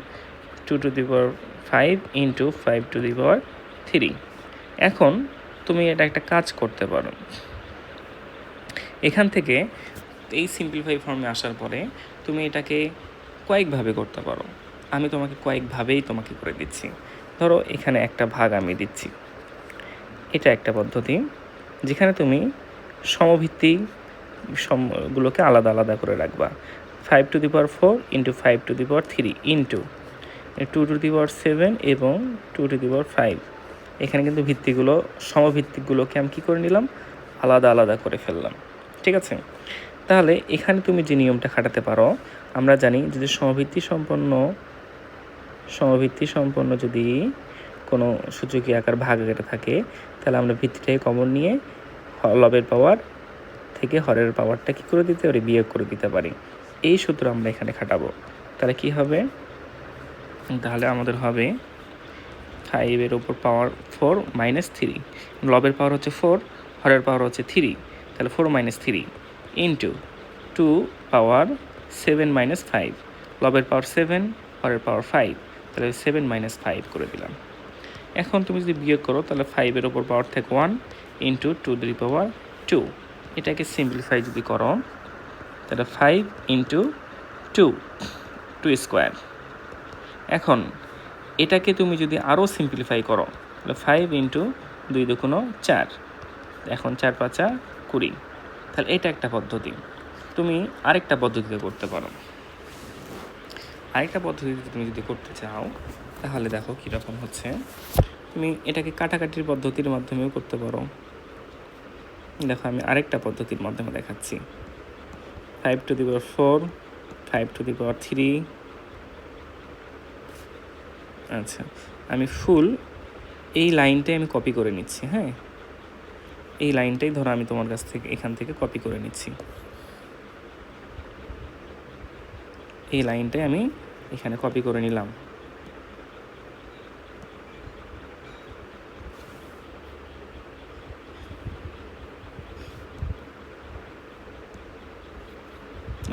2⁵ × 5⁵। এখন তুমি এটা একটা কাজ করতে পারো। এখান থেকে এই সিম্পলিফাই ফর্মে আসার পরে তুমি এটাকে কয়েকভাবে করতে পারো। আমি তোমাকে কয়েকভাবেই তোমাকে করে দিচ্ছি। ধরো এখানে একটা ভাগ আমি দিচ্ছি, এটা একটা পদ্ধতি যেখানে তুমি সমভিত্তি গুলোকে আলাদা আলাদা করে রাখবা। 5⁴ × 5⁵ ইন্টু 2⁷ এবং 2⁵। এখানে কিন্তু ভিত্তিগুলো, সমভিত্তিগুলোকে আমি কী করে নিলাম? আলাদা আলাদা করে ফেললাম। ঠিক আছে? তাহলে এখানে তুমি যে নিয়মটা খাটাতে পারো, আমরা জানি যদি সমভিত্তি সম্পন্ন যদি কোনো সূচকীয় আকার ভাগ আকারে থাকে, তাহলে আমরা ভিত্তিটাকে কমন নিয়ে লবের পাওয়ার থেকে হরের পাওয়ারটা কী করে দিতে পারি? বিয়োগ করে দিতে পারি। এই সূত্র আমরা এখানে খাটাবো। তাহলে কি হবে? তাহলে আমাদের হবে 5 পাওয়ার 4 - 3, লবের পাওয়ার হচ্ছে 4, হরের পাওয়ার হচ্ছে 3, তাহলে 4 - 3 ইন্টু 2 পাওয়ার 7 - 5, লবের পাওয়ার 7, হরের পাওয়ার 5, তাহলে 7 - 5 করে দিলাম। এখন তুমি যদি বিয়োগ করো, তাহলে 5 পাওয়ার থেকে 1 ইন্টু 2⁵, এটাকে সিম্পলিফাই যদি করো, তাহলে 5 × 2 এখন এটাকে তুমি যদি আরও সিম্পলিফাই করো, তাহলে 5 × 2 × 4, এখন 4 × 5 = 20। তাহলে এটা একটা পদ্ধতি। তুমি আরেকটা পদ্ধতিতে করতে পারো। আরেকটা পদ্ধতিতে তুমি যদি করতে চাও, তাহলে দেখো কীরকম হচ্ছে। তুমি এটাকে কাটাকাটির পদ্ধতির মাধ্যমেও করতে পারো। দেখো আমি আরেকটা পদ্ধতির মাধ্যমে দেখাচ্ছি। 5⁴, 5⁵। আচ্ছা, আমি ফুল এই লাইনটাই আমি কপি করে নিচ্ছি। হ্যাঁ, এই লাইনটাই ধরো আমি তোমার কাছ থেকে এখান থেকে কপি করে নিচ্ছি। এই লাইনটাই আমি এখানে কপি করে নিলাম।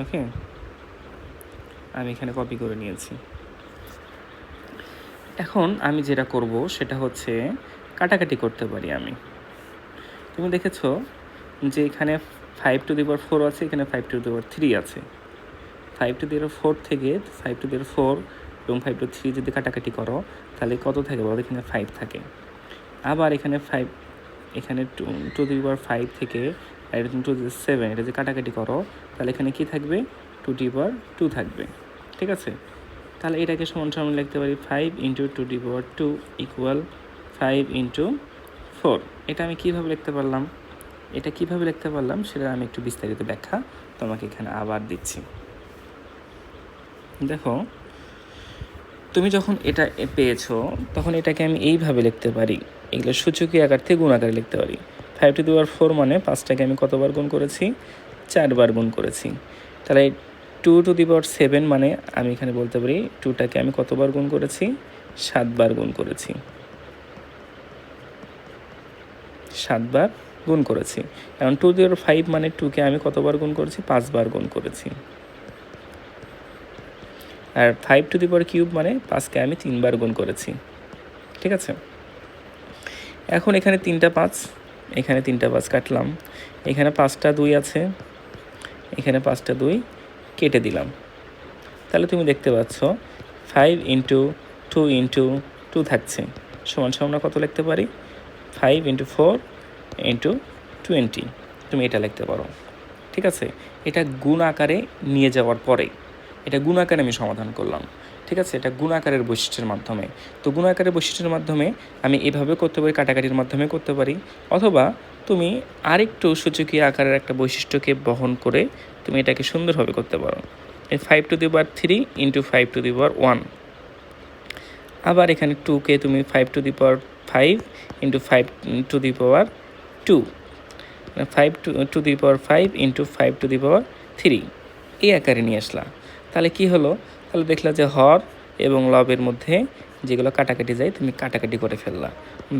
ওকে, আমি এখানে কপি করে নিয়েছি। এখন আমি যেটা করব সেটা হচ্ছে কাটাকাটি করতে পারি আমি। তুমি দেখেছো যে এখানে 5⁴ আছে, এখানে 5⁴ আছে। 5⁴ থেকে 5⁴ এবং 5 to 3 যদি কাটাকাটি করো তাহলে কত থাকে বলো, এখানে 5 থাকে। আবার এখানে 5, এখানে 2 to the power 5 থেকে এটা 2 to the 7, এটা যদি কাটাকাটি করো তাহলে এখানে কি থাকবে, 2 to the power 2 থাকবে। ঠিক আছে, তাহলে এটাকে সমান সমান লিখতে পারি 5 into 2 to the power 2 equal 5 into 4। এটা আমি কীভাবে লিখতে পারলাম, সেটা আমি একটু বিস্তারিত ব্যাখ্যা তোমাকে এখানে আবার দিচ্ছি। দেখো, তুমি যখন এটা পেয়েছো তখন এটাকে আমি এইভাবে লিখতে পারি, এগুলো সূচকীয় আকার থেকে গুণ আকারে লিখতে পারি। 5 to the power 4 মানে 5টাকে আমি কতবার গুণ করেছি, 4 বার গুণ করেছি। তাহলে 2 to the power 7 মানে আমি এখানে বলতে পারি 2টাকে আমি কতবার গুণ করেছি, 7 বার গুণ করেছি, 7 বার গুণ করেছি। কারণ 2 to the power 5 মানে 2কে আমি কতবার গুণ করেছি, 5 বার গুণ করেছি। আর 5 to the power কিউব মানে 5কে আমি 3 বার গুণ করেছি। ঠিক আছে, এখন এখানে 3টা 5, এখানে 3টা 5 কাটলাম, এখানে 5টা 2 আছে, এখানে 5টা 2 কেটে দিলাম। তাহলে তুমি দেখতে পাচ্ছ 5 into 2 into 2 থাকছে, সমান সমান কত লিখতে পারি, 5 into 4 into 20, তুমি এটা লিখতে পারো। ঠিক আছে, এটা গুণ আকারে নিয়ে যাওয়ার পরে, এটা গুণ আকারে আমি সমাধান করলাম। ঠিক আছে, এটা গুণ আকারের বৈশিষ্ট্যের মাধ্যমে। তো গুণ আকারের বৈশিষ্ট্যের মাধ্যমে আমি এভাবে করতে পারি, কাটাকাটির মাধ্যমে করতে পারি, অথবা তুমি আরেকটু সূচকীয় আকারের একটা বৈশিষ্ট্যকে বহন করে তুমি এটাকে সুন্দরভাবে করতে পারো। 5 to the power 3 into 5 to the power 1। আবার এখানে 2কে তুমি 5 to the power 5 into 5 to the power 2, 5 to the power 5 into 5 to the power 3 এই আকারে নিয়ে আসলা। তাহলে কি হলো, তাহলে দেখলা যে হর এবং লবের মধ্যে যেগুলো কাটাকাটি যায় তুমি কাটাকাটি করে ফেললা,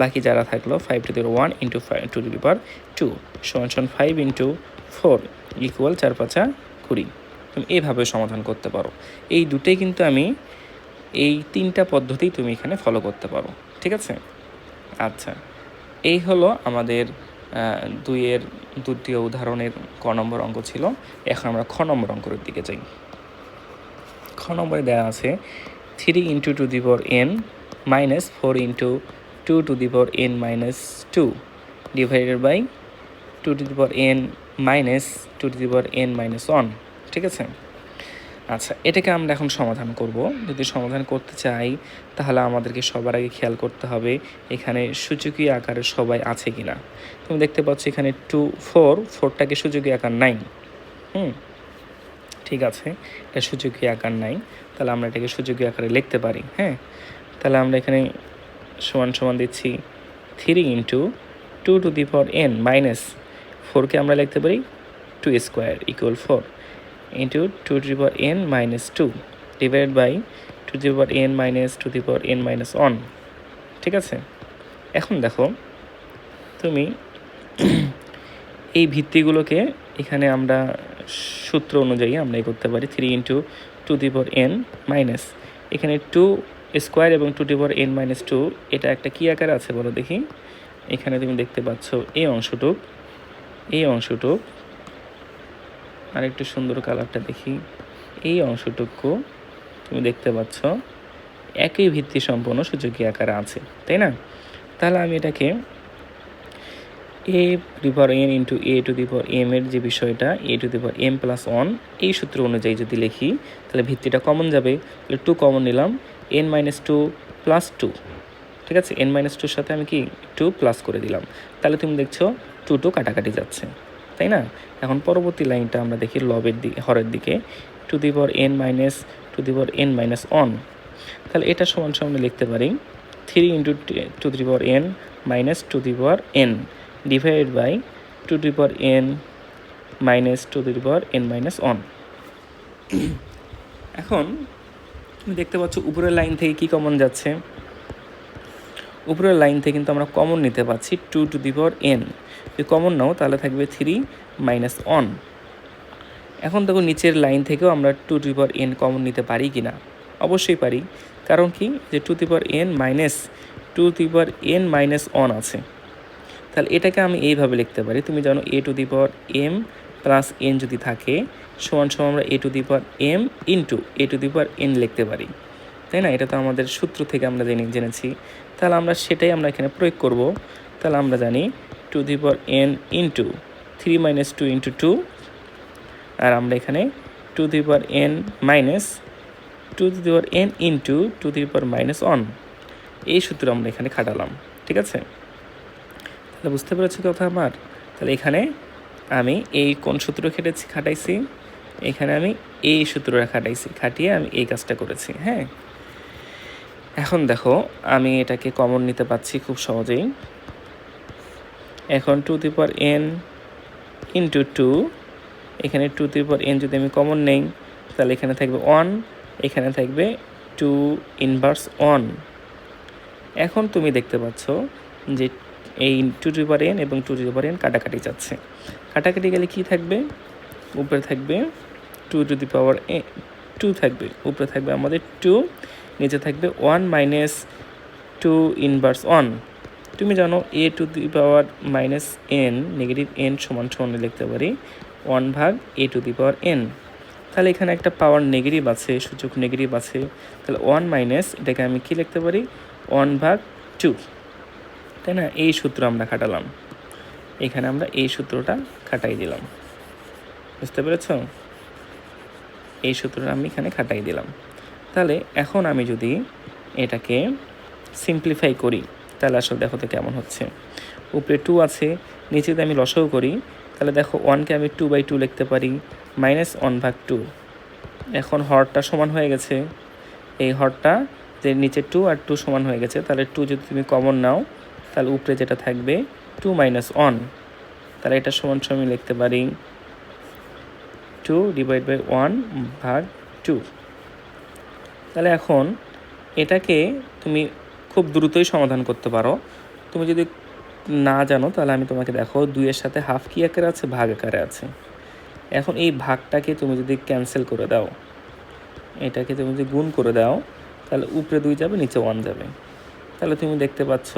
বাকি যারা থাকলো 5 to the power 1 into 5 to the power 2 সমান 5 into 4 ইকুয়াল 4 5 20। তুমি এইভাবে সমাধান করতে পারো। এই দুটোই কিন্তু আমি, এই 3টা পদ্ধতি তুমি এখানে ফলো করতে পারো। ঠিক আছে, আচ্ছা, এই হলো আমাদের 2-এর দ্বিতীয় উদাহরণের ক নম্বর অঙ্ক ছিল। এখন আমরা খ নম্বর অঙ্কের দিকে যাই। খ নম্বরে দেওয়া আছে 3 into 2 to the power n minus 4 into 2 to the power n minus 2 divided by 2 to the power n minus 2 to the power n minus 1। ঠিক আছে, আচ্ছা, এটাকে আমরা এখন সমাধান করব। যদি সমাধান করতে চাই তাহলে আমাদেরকে সবার আগে খেয়াল করতে হবে এখানে সূচকীয় আকারে সবাই আছে কি না। তুমি দেখতে পাচ্ছ এখানে 2 4, 4টাকে সূচকীয় আকার নাই। ঠিক আছে, এটা সূচকীয় আকার নাই, তাহলে আমরা এটাকে সূচকীয় আকারে লিখতে পারি। হ্যাঁ, তাহলে আমরা এখানে সমান সমান দিচ্ছি 3 into 2 to the power n minus 4কে আমরা লিখতে পারি 2 square equal 4 into 2 to the power n minus 2 divided by 2 to the power n minus 2 to the power n minus 1। ঠিক আছে, এখন দেখো তুমি এই ভিত্তিগুলোকে এখানে আমরা সূত্র অনুযায়ী আমরা করতে পারি। 3 into 2 to the power n minus এখানে 2 স্কোয়ার এবং 2 to the power n minus 2, এটা একটা কী আকার আছে বলো দেখি। এখানে তুমি দেখতে পাচ্ছ এই অংশটুক আর একটু সুন্দর কালারটা দেখি, এই অংশটুকু তুমি দেখতে পাচ্ছ একই ভিত্তি সম্পন্ন সূচকীয় আকারে আছে, তাই না? তাহলে আমি এটাকে a to the power n into a to the power m এর যে বিষয়টা a to the power m plus 1 এই সূত্র অনুযায়ী যদি লিখি তাহলে ভিত্তিটা কমন যাবে, তাহলে 2 কমন নিলাম, n minus 2 plus 2। ঠিক আছে, n minus 2 সাথে আমি কি 2 প্লাস করে দিলাম, তাহলে তুমি দেখছো 2 কাটাকাটি যাচ্ছে, তাই না? এখন পরবর্তী লাইনটা আমরা দেখি লবের দিকে, হরের দিকে 2 to the power n minus 2 to the power n minus 1। তাহলে এটা সমান সমান লিখতে পারি 3 into 2 to the power n minus 2 to the power n divided by 2 to the power n minus 2 to the power n minus 1। এখন তুমি দেখতে পাচ্ছ উপরের লাইন থেকে কি কমন যাচ্ছে, উপরের লাইন থেকে কিন্তু আমরা কমন নিতে পারছি 2 to the power n। যদি কমন নাও তাহলে থাকবে 3 minus 1। এখন দেখো নিচের লাইন থেকেও আমরা 2 to the power n common নিতে পারি কি না, অবশ্যই পারি। কারণ কি, যে 2 to the power n minus 2 to the power n minus 1 আছে, তাহলে এটাকে আমি এইভাবে লিখতে পারি। তুমি জানো a to the power m plus n যদি থাকে সমান সমান আমরা a to the power m into a to the power n লিখতে পারি। তাই না? এটা তো আমাদের সূত্র থেকে আমরা জেনেছি। তাহলে আমরা সেটাই আমরা এখানে প্রয়োগ করব। তাহলে আমরা জানি two the power n into 3 minus 2 into 2, আর আমরা এখানে two the power n minus two the power n into two the power minus 1, এই সূত্র আমরা এখানে খাটালাম। ঠিক আছে, তাহলে বুঝতে পেরেছি কথা আমার? তাহলে এখানে আমি এই কোন সূত্র খাটাইছি, এখানে আমি এই সূত্রটা খাটিয়ে আমি এই কাজটা করেছি। হ্যাঁ, এখন দেখো আমি এটাকে কমন নিতে পারছি খুব সহজেই। এখন two the power n into 2, এখানে টু দি পাওয়ার n যদি আমি কমন নেই তাহলে এখানে থাকবে 1, এখানে থাকবে 2 ইনভার্স 1। এখন তুমি দেখতে পাচ্ছ যে এই টু দি পাওয়ার n এবং টু দি পাওয়ার n কাটাকাটি যাচ্ছে। কাটাকাটি গেলে কি থাকবে? উপরে থাকবে টু টু দি পাওয়ার 2 থাকবে, উপরে থাকবে আমাদের 2, নিচে থাকবে 1 মাইনাস 2 ইনভার্স 1। তুমি জানো a to the power minus n negative n সমান সমান লিখতে পারি 1 ভাগ a to the power n। তাহলে এখানে একটা পাওয়ার নেগেটিভ আছে, সূচক নেগেটিভ আছে, তাহলে 1 মাইনাস এটাকে আমি কি লিখতে পারি 1 ভাগ 2, তাই না? এই সূত্র আমরা খাটালাম, এখানে আমরা এই সূত্রটা খাটাই দিলাম। বুঝতে পেরেছ? এই সূত্রটা আমি এখানে খাটাই দিলাম। তাহলে এখন আমি যদি এটাকে সিম্পলিফাই করি তাহলে আসলে দেখো তো কেমন হচ্ছে। উপরে 2 আছে, নিচে যদি আমি লসাগু করি তাহলে দেখো 1কে আমি 2/2 লিখতে পারি মাইনাস 1 ভাগ 2। এখন হরটা সমান হয়ে গেছে, এই হরটা যে নিচে 2 আর 2 সমান হয়ে গেছে, তাহলে 2 যদি তুমি কমন নাও তাহলে উপরে যেটা থাকবে 2 মাইনাস 1, তাহলে এটা সমান সমান লিখতে পারি 2 ডিভাইড বাই 1 ভাগ 2। তাহলে এখন এটাকে তুমি খুব দ্রুতই সমাধান করতে পারো। তুমি যদি না জানো তাহলে আমি তোমাকে দেখো 2 এর সাথে হাফ কি আকারে আছে, ভাগ আকারে আছে। এখন এই ভাগটাকে তুমি যদি ক্যান্সেল করে দাও, এটাকে তুমি যদি গুণ করে দাও তাহলে উপরে 2 যাবে, নিচে 1 যাবে। তাহলে তুমি দেখতে পাচ্ছ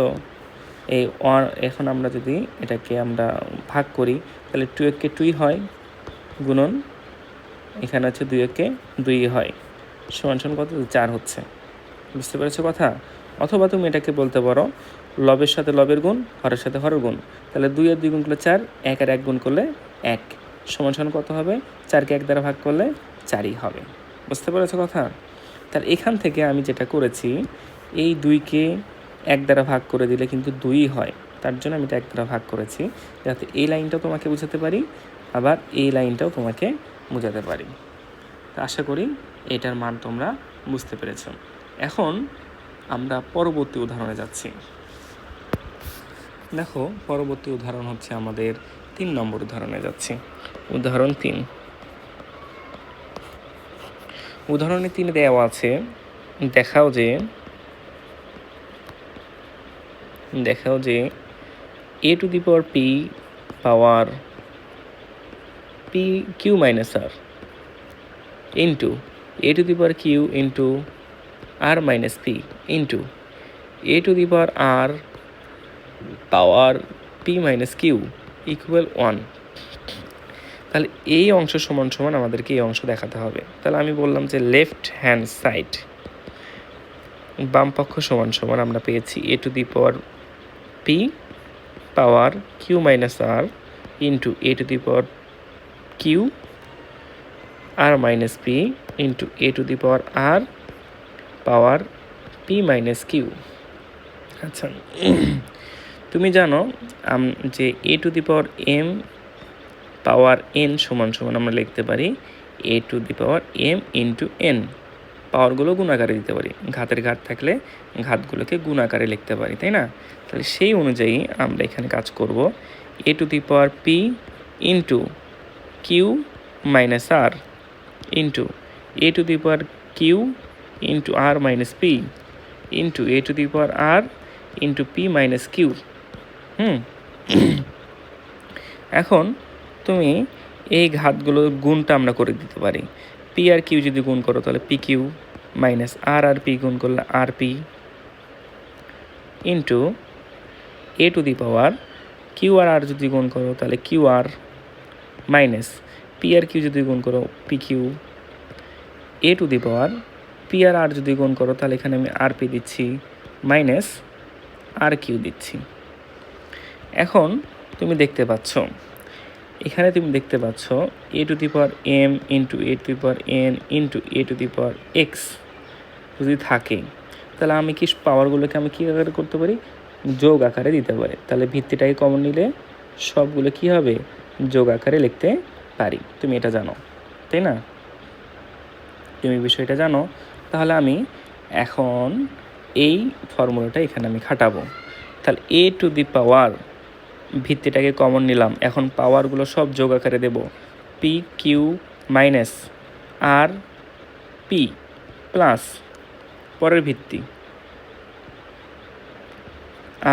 এই 1, এখন আমরা যদি এটাকে আমরা ভাগ করি তাহলে 2 একে 2 হয়, গুণন এখানে হচ্ছে 2 একে 2 হয়, সমান সমান কত 4 হচ্ছে। বুঝতে পেরেছো কথা? অথবা তুমি এটাকে বলতে পারো লবের সাথে লবের গুণ, হরের সাথে হরের গুণ। তাহলে 2 আর 2 গুণ করলে 4, 1 আর 1 গুণ করলে 1, সমান সমান কত হবে 4কে 1 দ্বারা ভাগ করলে 4ই হবে। বুঝতে পেরেছো কথা? তাহলে এখান থেকে আমি যেটা করেছি এই 2কে 1 দ্বারা ভাগ করে দিলে কিন্তু 2ই হয়, তার জন্য আমি এটা 1 দ্বারা ভাগ করেছি যাতে এই লাইনটাও তোমাকে বোঝাতে পারি আবার এই লাইনটাও তোমাকে বোঝাতে পারি। তো আশা করি এটার মান তোমরা বুঝতে পেরেছ। এখন আমরা পরবর্তী উদাহরণে যাচ্ছি। দেখো পরবর্তী উদাহরণ হচ্ছে আমাদের 3 নম্বর উদাহরণে যাচ্ছি। উদাহরণ 3। উদাহরণে 3 দেওয়া আছে দেখাও যে a to the power p power p q minus r into a to the power q into r minus p into a to the power r power p minus q equal 1। তাহলে এই অংশ সমান সমান আমাদেরকে এই অংশ দেখাতে হবে। তাহলে আমি বললাম যে লেফট হ্যান্ড সাইড, বাম পক্ষ সমান সমান আমরা পেয়েছি a to the power p power q minus r into a to the power q r minus p into a to the power r power p minus q। আচ্ছা, তুমি জানো যে a to the power m power n সমান সমান আমরা লিখতে পারি a to the power m into n। পাওয়ারগুলো গুণাকারে দিতে পারি, ঘাতের ঘাত থাকলে ঘাতগুলোকে গুণাকারে লিখতে পারি, তাই না? তাহলে সেই অনুযায়ী আমরা এখানে কাজ করব a to the power p into q minus r into a to the power q into r minus p into a to the power r into p minus q। এখন তুমি এই ঘাতগুলোর গুণটা আমরা করে দিতে পারি। p আর q যদি গুণ করো তাহলে pq মাইনাস r আর p গুণ করলে rp into a to the power q আর r যদি গুণ করো তাহলে qr মাইনাস p আর q যদি গুণ করো pq a to the power p p r আর যদি গুণ করো তাহলে এখানে আমি আর পি দিচ্ছি মাইনাস আর কিউ দিচ্ছি। এখন তুমি দেখতে পাচ্ছ এখানে তুমি দেখতে পাচ্ছ a to the power m into a to the power N into a to the power x যদি থাকে তাহলে আমি কি পাওয়ারগুলোকে আমি কী আকারে করতে পারি, যোগ আকারে দিতে পারি। তাহলে ভিত্তিটাকে কমন নিলে সবগুলো কি হবে, যোগ আকারে লিখতে পারি। তুমি এটা জানো, তাই না? তুমি বিষয়টা জানো। তাহলে আমি এখন এই ফর্মুলাটা এখানে আমি খাটাবো। তাহলে এ টু দি পাওয়ার ভিত্তিটাকে কমন নিলাম, এখন পাওয়ারগুলো সব যোগ আকারে দেব। পি কিউ মাইনাস আর পি প্লাস পরের ভিত্তি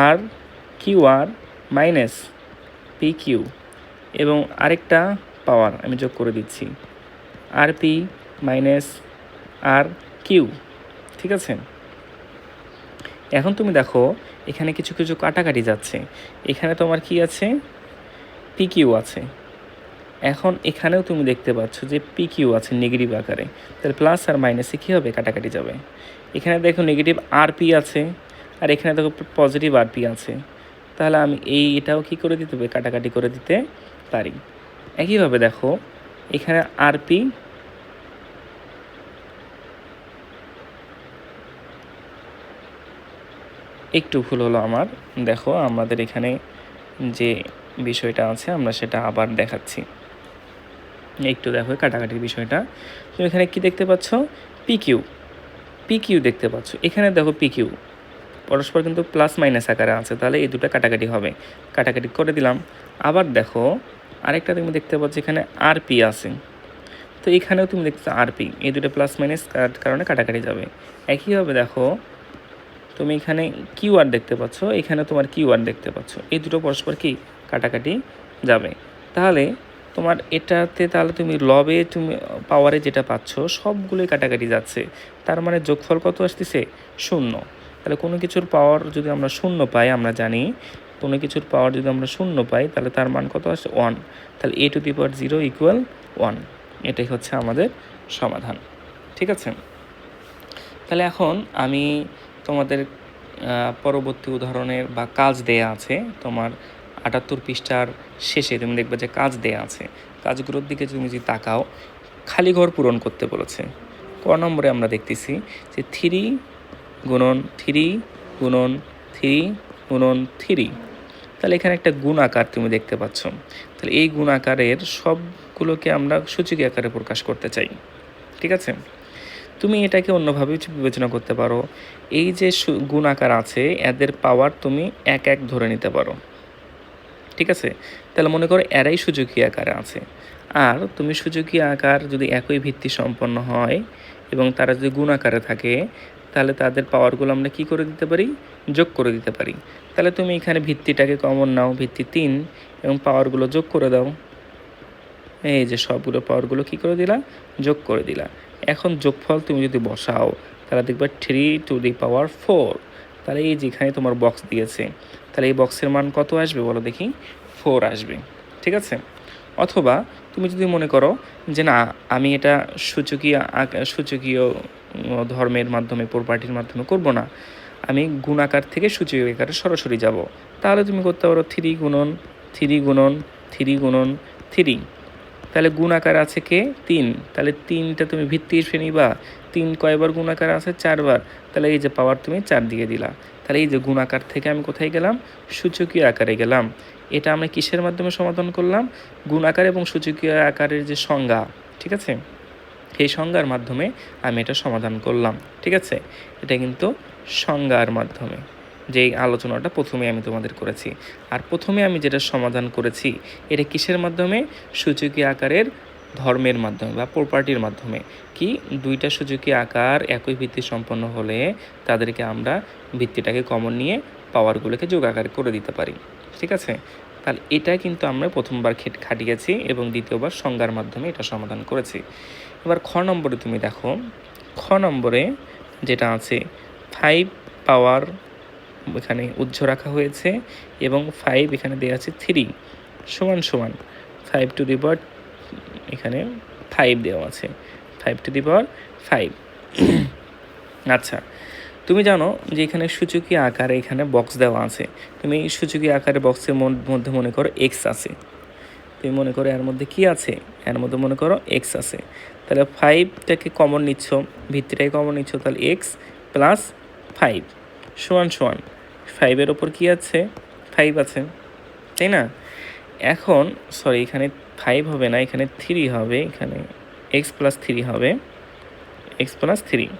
আর Q R minus P Q এবং আরেকটা পাওয়ার আমি যোগ করে দিচ্ছি আর পি মাইনাস আর কিউ। ঠিক আছে, এখন তুমি দেখো এখানে কিছু কিছু কাটাকাটি যাচ্ছে। এখানে তোমার কি আছে, পি কিউ আছে। এখন এখানেও তুমি দেখতে পাচ্ছ যে পি কিউ আছে নেগেটিভ আকারে, তাহলে প্লাস আর মাইনাসে কী হবে, কাটাকাটি যাবে। এখানে দেখো নেগেটিভ আর পি আছে আর এখানে দেখো পজিটিভ আর পি আছে, তাহলে আমি এটাও কী করে দিতে হবে, কাটাকাটি করে দিতে পারি। একইভাবে দেখো এখানে আর পি একটু ভুল হলো আমার, দেখো আমাদের এখানে যে বিষয়টা আছে আমরা সেটা আবার দেখাচ্ছি। একটু দেখো কাটাকাটির বিষয়টা। তো এখানে কি দেখতে পাচ্ছ, পি কিউ দেখতে পাচ্ছ। এখানে দেখো পি কিউ পরস্পর কিন্তু প্লাস মাইনাস আকারে আছে, তাহলে এই দুটো কাটাকাটি হবে, কাটাকাটি করে দিলাম। আবার দেখো আরেকটা তুমি দেখতে পাচ্ছ এখানে আর পি আছে, তো এখানেও তুমি দেখছো আর পি, এই দুটো প্লাস মাইনাস কারণে কাটাকাটি যাবে। একইভাবে দেখো তুমি এখানে কিউ আর দেখতে পাচ্ছ, এখানে তোমার কিউ আর দেখতে পাচ্ছ, এই দুটো পরস্পর কি কাটাকাটি যাবে। তাহলে তোমার এটাতে তাহলে তুমি লবে তুমি পাওয়ারে যেটা পাচ্ছ সবগুলোই কাটাকাটি যাচ্ছে, তার মানে যোগফল কত আসতেছে, 0। তাহলে কোনো কিছুর পাওয়ার যদি আমরা 0 পাই, আমরা জানি কোনো কিছুর পাওয়ার যদি আমরা 0 পাই তাহলে তার মান কত আসে, 1। তাহলে এ টু দি পাওয়ার 0 ইকুয়াল 1, এটাই হচ্ছে আমাদের সমাধান। ঠিক আছে, তাহলে এখন আমি তোমাদের পরবর্তী উদাহরণের বা কাজ দেয়া আছে তোমার 78 পৃষ্ঠার শেষে, তুমি দেখবে যে কাজ দেয়া আছে। কাজগুলোর দিকে তুমি যদি তাকাও, খালি ঘর পূরণ করতে বলেছে। ক নম্বরে আমরা দেখতেছি যে 3 গুণন 3 গুণন 3 গুণন 3, তাহলে এখানে একটা গুণ আকার তুমি দেখতে পাচ্ছ। তাহলে এই গুণ আকারের সবগুলোকে আমরা সূচকীয় আকারে প্রকাশ করতে চাই। ঠিক আছে, তুমি এটাকে অন্যভাবে বিবেচনা করতে পারো। এই যে গুণ আকার আছে এদের পাওয়ার তুমি এক এক ধরে নিতে পারো। ঠিক আছে, তাহলে মনে করো এরাই সূচকীয় আকারে আছে, আর তুমি সূচকীয় আকার যদি একই ভিত্তি সম্পন্ন হয় এবং তারা যদি গুণ আকারে থাকে তাহলে তাদের পাওয়ারগুলো আমরা কি করে দিতে পারি, যোগ করে দিতে পারি। তাহলে তুমি এখানে ভিত্তিটাকে কমন নাও, ভিত্তি 3 এবং পাওয়ারগুলো যোগ করে দাও। এই যে সবগুলো পাওয়ারগুলো কী করে দিলা, যোগ করে দিলা। এখন যোগফল তুমি যদি বসাও তাহলে দেখবে 3 টু দি পাওয়ার 4, তাহলে এই যেখানে তোমার বক্স দিয়েছে তাহলে এই বক্সের মান কত আসবে বলো দেখি, 4 আসবে। ঠিক আছে, অথবা তুমি যদি মনে করো যে না আমি এটা সূচকীয় ধর্মের মাধ্যমে প্রপার্টির মাধ্যমে করব না, আমি গুণাকার থেকে সূচকীয় আকারে সরাসরি যাব, তাহলে তুমি করতে পারো 3 গুণন 3 গুণন 3 গুণন 3। তাহলে গুণ আকার আছে কে, 3, তাহলে 3টা তুমি ভিত্তি এসে নিবা। 3 কয়বার গুণ আকার আছে, 4বার, তাহলে এই যে পাওয়ার তুমি 4 দিয়ে দিলা। তাহলে এই যে গুণ আকার থেকে আমি কোথায় গেলাম, সূচকীয় আকারে গেলাম। এটা আমরা কিসের মাধ্যমে সমাধান করলাম, গুণ আকার এবং সূচকীয় আকারের যে সংজ্ঞা, ঠিক আছে, এই সংজ্ঞার মাধ্যমে আমি এটা সমাধান করলাম। ঠিক আছে, এটা কিন্তু সংজ্ঞার মাধ্যমে যে আলোচনাটা প্রথমে আমি তোমাদের করেছি। আর প্রথমে আমি যেটা সমাধান করেছি এটা কিসের মাধ্যমে, সূচকীয় আকারের ধর্মের মাধ্যমে বা প্রপার্টির মাধ্যমে। কি, দুইটা সূচকীয় আকার একই ভিত্তি সম্পন্ন হলে তাদেরকে আমরা ভিত্তিটাকে কমন নিয়ে পাওয়ারগুলোকে যোগ আকারে করে দিতে পারি। ঠিক আছে, তাহলে এটা কিন্তু আমরা প্রথমবার খাটিয়েছি এবং দ্বিতীয়বার সংজ্ঞার মাধ্যমে এটা সমাধান করেছি। এবার খ নম্বরে তুমি দেখো, খ নম্বরে যেটা আছে 5 পাওয়ার এখানে উজ্জ রাখা হয়েছে এবং 5 এখানে দেওয়া আছে 3 সমান সমান 5 টু দি পাওয়ার, এখানে 5 দেওয়া আছে 5 টু দি পাওয়ার 5। আচ্ছা, তুমি জানো যে এখানে সূচকীয় আকারে এখানে বক্স দেওয়া আছে। তুমি এই সূচকীয় আকারে বক্সের মধ্যে মনে করো এক্স আছে। তুমি মনে করো এর মধ্যে কি আছে, এর মধ্যে মনে করো এক্স আছে। তাহলে 5টাকে কমন নিচ্ছ, ভিত্তিটাকে কমন নিচ্ছ, তাহলে এক্স প্লাস 5 সমান সমান 5-এর ওপর কী আছে, 5 আছে, তাই না? এখন সরি, এখানে 5 হবে না, এখানে 3 হবে, এখানে এক্স প্লাস 3 হবে, এক্স প্লাস 3।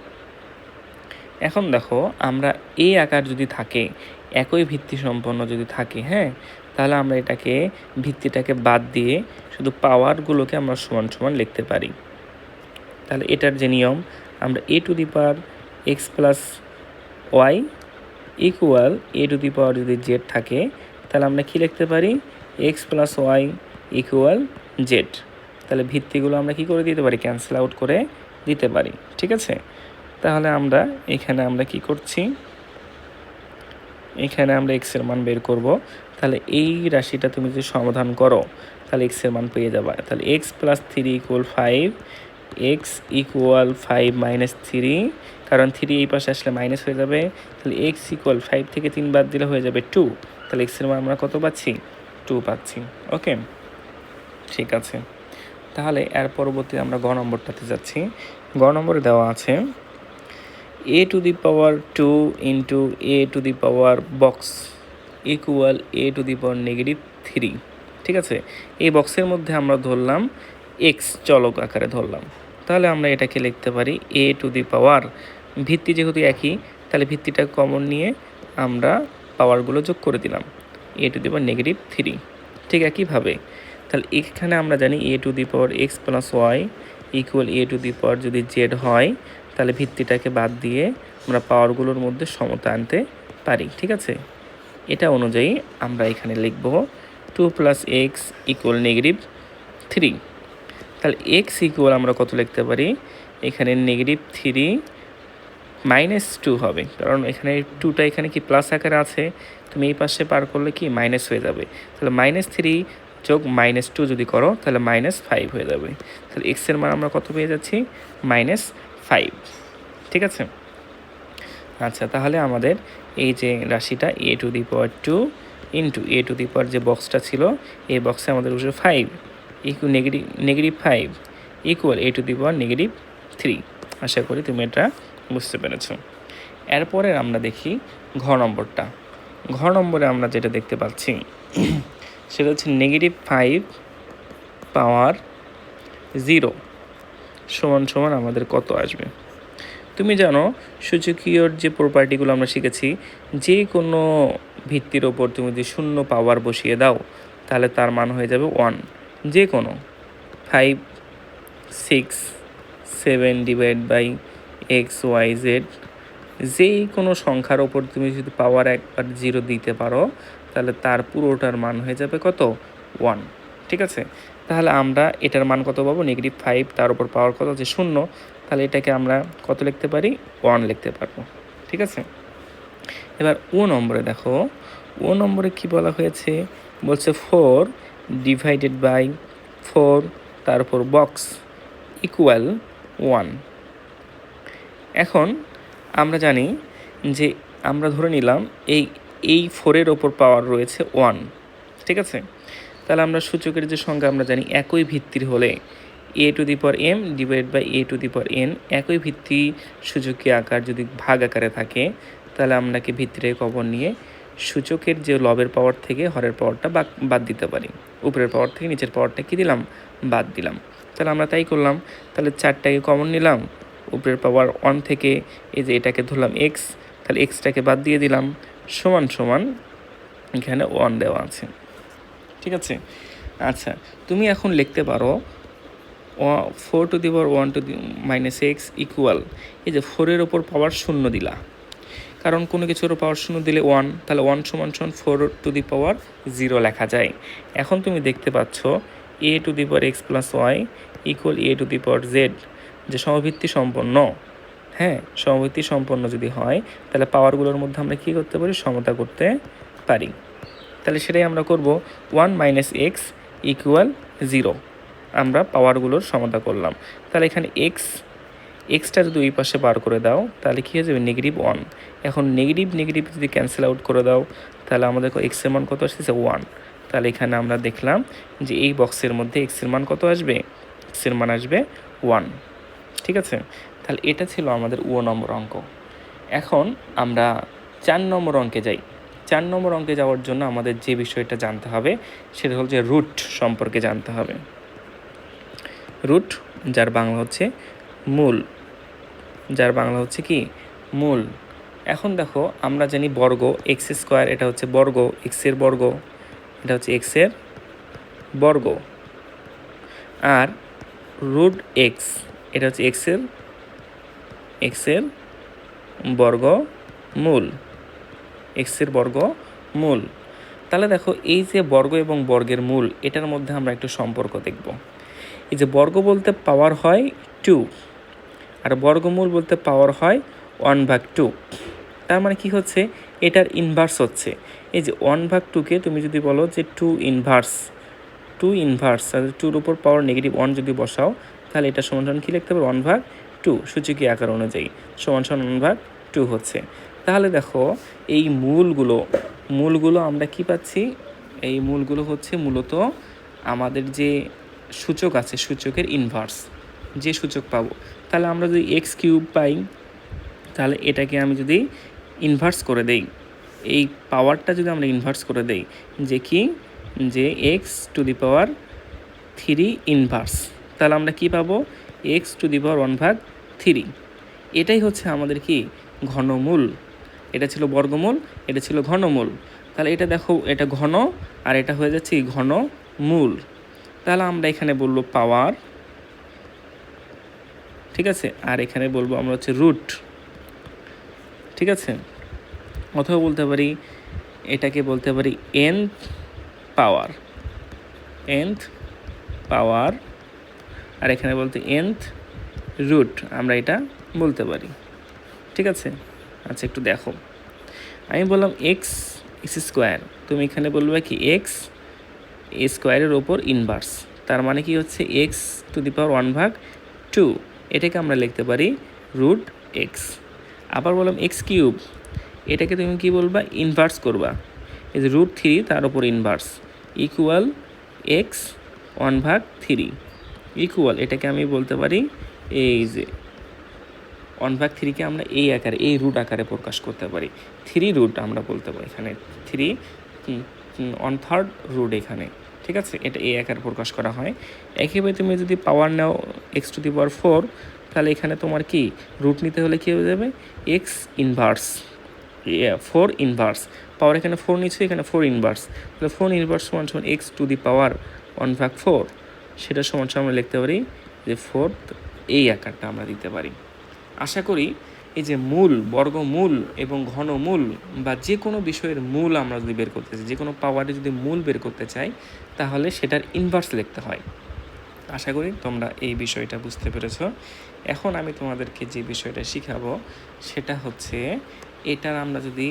এখন দেখো আমরা এই আকার যদি থাকে, একই ভিত্তি সম্পন্ন যদি থাকে, হ্যাঁ, তাহলে আমরা এটাকে ভিত্তিটাকে বাদ দিয়ে শুধু পাওয়ারগুলোকে আমরা সমান সমান লিখতে পারি। তাহলে এটার যে নিয়ম, আমরা a to the power x plus Y equal a to the power যদি জেড থাকে, তাহলে আমরা কি লিখতে পারি, x plus Y equal z. তাহলে ভিত্তিগুলো আমরা কি করে দিতে পারি, ক্যান্সেল আউট করে দিতে পারি, ঠিক আছে? তাহলে আমরা এখানে আমরা কি করছি, এখানে আমরা এক্সের মান বের করব। তাহলে এই রাশিটা তুমি যদি সমাধান করো তাহলে এক্সের মান পেয়ে যাবে। তাহলে x plus 3 equal 5, x equal 5 minus 3, কারণ 3 এই পাশে আসলে মাইনাস হয়ে যাবে। তাহলে এক্স ইকুয়াল 5 থেকে 3 বাদ দিলে হয়ে যাবে 2। তাহলে এক্সের মান আমরা কত পাচ্ছি, 2 পাচ্ছি। ওকে, ঠিক আছে। তাহলে এর পরবর্তী আমরা গ নম্বরটাতে যাচ্ছি। গ নম্বরে দেওয়া আছে a to the power 2 into a to the power box equal a to the power negative 3, ঠিক আছে? এই বক্সের মধ্যে আমরা ধরলাম এক্স, চলক আকারে ধরলাম। তাহলে আমরা এটাকে লিখতে পারি a to the power, ভিত্তি যেহেতু একই তাহলে ভিত্তিটা কমন নিয়ে আমরা পাওয়ারগুলো যোগ করে দিলাম, a to the power negative 3। ঠিক একইভাবে তাহলে এখানে আমরা জানি a to the power x plus Y equal a to the power যদি জেড হয়, তাহলে ভিত্তিটাকে বাদ দিয়ে আমরা পাওয়ারগুলোর মধ্যে সমতা আনতে পারি, ঠিক আছে? এটা অনুযায়ী আমরা এখানে লিখব 2 প্লাস এক্স ইকুয়াল নেগেটিভ 3। তাহলে এক্স ইকুয়াল আমরা কত লিখতে পারি, এখানে নেগেটিভ 3 মাইনাস 2 হবে, কারণ এখানে 2টা এখানে কি প্লাস আকারে আছে, তুমি এই পাশে পার করলে কি মাইনাস হয়ে যাবে। তাহলে মাইনাস 3 যোগ মাইনাস 2 যদি করো তাহলে মাইনাস 5 হয়ে যাবে। তাহলে এক্সের মান আমরা কত পেয়ে যাচ্ছি, মাইনাস 5, ঠিক আছে? আচ্ছা, তাহলে আমাদের এই যে রাশিটা a to the power 2 into a to the power যে বক্সটা ছিল, এই বক্সে আমাদের বসে 5 equal negative 5 equal a to the power negative 3। আশা করি তুমি এটা বুঝতে পেরেছ। এরপরে আমরা দেখি ঘ নম্বরটা। ঘ নম্বরে আমরা যেটা দেখতে পাচ্ছি সেটা হচ্ছে নেগেটিভ 5 পাওয়ার 0 সমান সমান আমাদের কত আসবে। তুমি জানো সূচকীয়র যে প্রপার্টিগুলো আমরা শিখেছি, যে কোনো ভিত্তির ওপর তুমি যদি শূন্য পাওয়ার বসিয়ে দাও তাহলে তার মান হয়ে যাবে 1। যে কোনো 5, 6, 7 divide by X Y Z, যেই কোনো সংখ্যার ওপর তুমি যদি পাওয়ার একবার 0 দিতে পারো তাহলে তার পুরোটার মান হয়ে যাবে কত, 1, ঠিক আছে? তাহলে আমরা এটার মান কত পাবো, নেগেটিভ 5, তার উপর পাওয়ার কত আছে 0, তাহলে এটাকে আমরা কত লিখতে পারি, 1 লিখতে পারবো, ঠিক আছে? এবার ও নম্বরে দেখো, ও নম্বরে কি বলা হয়েছে, বলছে 4 ডিভাইডেড বাই 4 তার উপর বক্স ইকুয়াল 1। এখন আমরা জানি যে আমরা ধরে নিলাম এই 4-এর ওপর পাওয়ার রয়েছে 1, ঠিক আছে? তাহলে আমরা সূচকের যে সংখ্যা আমরা জানি একই ভিত্তির হলে a to the power m divide by a to the power n, একই ভিত্তি সূচকীয় আকার যদি ভাগ আকারে থাকে তাহলে আমরাকে ভিত্তিটাকে কমন নিয়ে সূচকের যে লবের পাওয়ার থেকে হরের পাওয়ারটা বাদ দিতে পারি, উপরের পাওয়ার থেকে নিচের পাওয়ারটা কী দিলাম, বাদ দিলাম। তাহলে আমরা তাই করলাম। তাহলে 4টাকে কমন নিলাম, উপরের পাওয়ার 1 থেকে এই যে এটাকে ধরলাম x, তাহলে এক্সটাকে বাদ দিয়ে দিলাম, সমান সমান এখানে 1 দেওয়া আছে, ঠিক আছে? আচ্ছা, তুমি এখন লিখতে পারো 4 two the power 1 to the minus x equal, এই যে 4-এর ওপর পাওয়ার 0 দিলা, কারণ কোনো কিছুর পাওয়ার 0 দিলে 1, তাহলে 1 সমান 4 টু দি পাওয়ার 0 লেখা যায়। এখন তুমি দেখতে পাচ্ছ a to the power x plus Y equal a to the power Z, যে সমভিত্তি সম্পন্ন, হ্যাঁ, সমভিত্তি সম্পন্ন যদি হয় তাহলে পাওয়ারগুলোর মধ্যে আমরা কী করতে পারি, সমতা করতে পারি। তাহলে সেটাই আমরা করব, 1 মাইনাস এক্স ইকুয়াল 0, আমরা পাওয়ারগুলোর সমতা করলাম। তাহলে এখানে এক্সটা যদি ওই পাশে বার করে দাও তাহলে কী হয়ে যাবে -1। এখন নেগেটিভ নেগেটিভ যদি ক্যান্সেল আউট করে দাও তাহলে আমাদের এক্সের মান কত আসছে 1। তাহলে এখানে আমরা দেখলাম যে এই বক্সের মধ্যে এক্সের মান কত আসবে, এক্সের মান আসবে 1। ঠিক আছে, তাহলে এটা ছিল আমাদের নম্বর অঙ্ক। এখন আমরা 4 নম্বর অঙ্কে যাই। 4 নম্বর অঙ্কে যাওয়ার জন্য আমাদের যে বিষয়টা জানতে হবে সেটা হল যে রুট সম্পর্কে জানতে হবে। রুট যার বাংলা হচ্ছে মূল, যার বাংলা হচ্ছে কি মূল। এখন দেখো আমরা জানি বর্গ এক্স স্কোয়ার, এটা হচ্ছে বর্গ, এক্সের বর্গ, এটা হচ্ছে এক্সের বর্গ। আর রুট এক্স এটা হচ্ছে এক্সের বর্গ মূল, এক্সের বর্গ মূল। তাহলে দেখো এই যে বর্গ এবং বর্গের মূল এটার মধ্যে আমরা একটু সম্পর্ক দেখব। এই যে বর্গ বলতে পাওয়ার হয় 2 আর বর্গমূল বলতে পাওয়ার হয় 1/2। তার মানে কি হচ্ছে, এটার ইনভার্স হচ্ছে এই যে 1/2কে তুমি যদি বলো যে 2 ইনভার্স, আর 2-র উপর পাওয়ার -1 যদি বসাও তাহলে এটা সমান কি লিখতে পারো 1/2 সূচকীয় আকার অনুযায়ী সমান 1/2 হচ্ছে। তাহলে দেখো এই মূলগুলো আমরা কি পাচ্ছি, এই মূলগুলো হচ্ছে মূলত আমাদের যে সূচক আছে সূচকের ইনভার্স যে সূচক পাবো। তাহলে আমরা যদি x³ পাই তাহলে এটাকে আমি যদি ইনভার্স করে দেই, এই পাওয়ারটা যদি আমরা ইনভার্স করে দেই যে কি যে x⁻³ ইনভার্স, তাহলে আমরা কি পাবো x⁻⁴। এটাই হচ্ছে আমাদের কি ঘনমূল। এটা ছিল বর্গমূল, এটা ছিল ঘনমূল। তাহলে এটা দেখো এটা ঘন আর এটা হয়ে যাচ্ছে ঘনমূল। তাহলে আমরা এখানে বলবো পাওয়ার, ঠিক আছে, আর এখানে বলবো আমরা হচ্ছে রুট। ঠিক আছে, অথবা বলতে পারি এটাকে বলতে পারি nth পাওয়ার, আর এখানে বলতে nth রুট আমরা এটা বলতে পারি। ঠিক আছে, আচ্ছা একটু দেখো, আমি বললাম এক্স স্কোয়ার, তুমি এখানে বলবে কি এক্স স্কোয়ারের ওপর ইনভার্স, তার মানে কি হচ্ছে x⁻⁴, এটাকে আমরা লিখতে পারি রুট এক্স। আবার বললাম x³ এটাকে তুমি কি বলবা ইনভার্স করবা, এই যে √3 তার উপর ইনভার্স ইকুয়াল x1/3 ইকুয়াল, এটাকে আমি বলতে পারি এই যে 1/3কে আমরা এই আকারে এই রুট আকারে প্রকাশ করতে পারি 3 রুট আমরা বলতে পারি, এখানে 3 1/3 এখানে। ঠিক আছে, এটা এই আকারে প্রকাশ করা হয়। একইভাবে তুমি যদি পাওয়ার নাও x⁴, তাহলে এখানে তোমার কি রুট নিতে হলে কী হয়ে যাবে x⁻⁴ ইনভার্স, পাওয়ার এখানে 4 নিচ্ছে, এখানে 4 ইনভার্স, তাহলে 4 ইনভার্স সমান x⁻⁴ সেটা সমান আমরা লিখতে পারি যে 4 এই আকারটা আমরা দিতে পারি। আশা করি এই যে মূল, বর্গমূল এবং ঘনমূল বা যে কোনো বিষয়ের মূল আমরা যদি বের করতে চাই, যে কোনো পাওয়ারে যদি মূল বের করতে চাই তাহলে সেটার ইনভার্স লিখতে হয়। আশা করি তোমরা এই বিষয়টা বুঝতে পেরেছো। এখন আমি তোমাদেরকে যে বিষয়টা শিখাবো সেটা হচ্ছে এটার আমরা যদি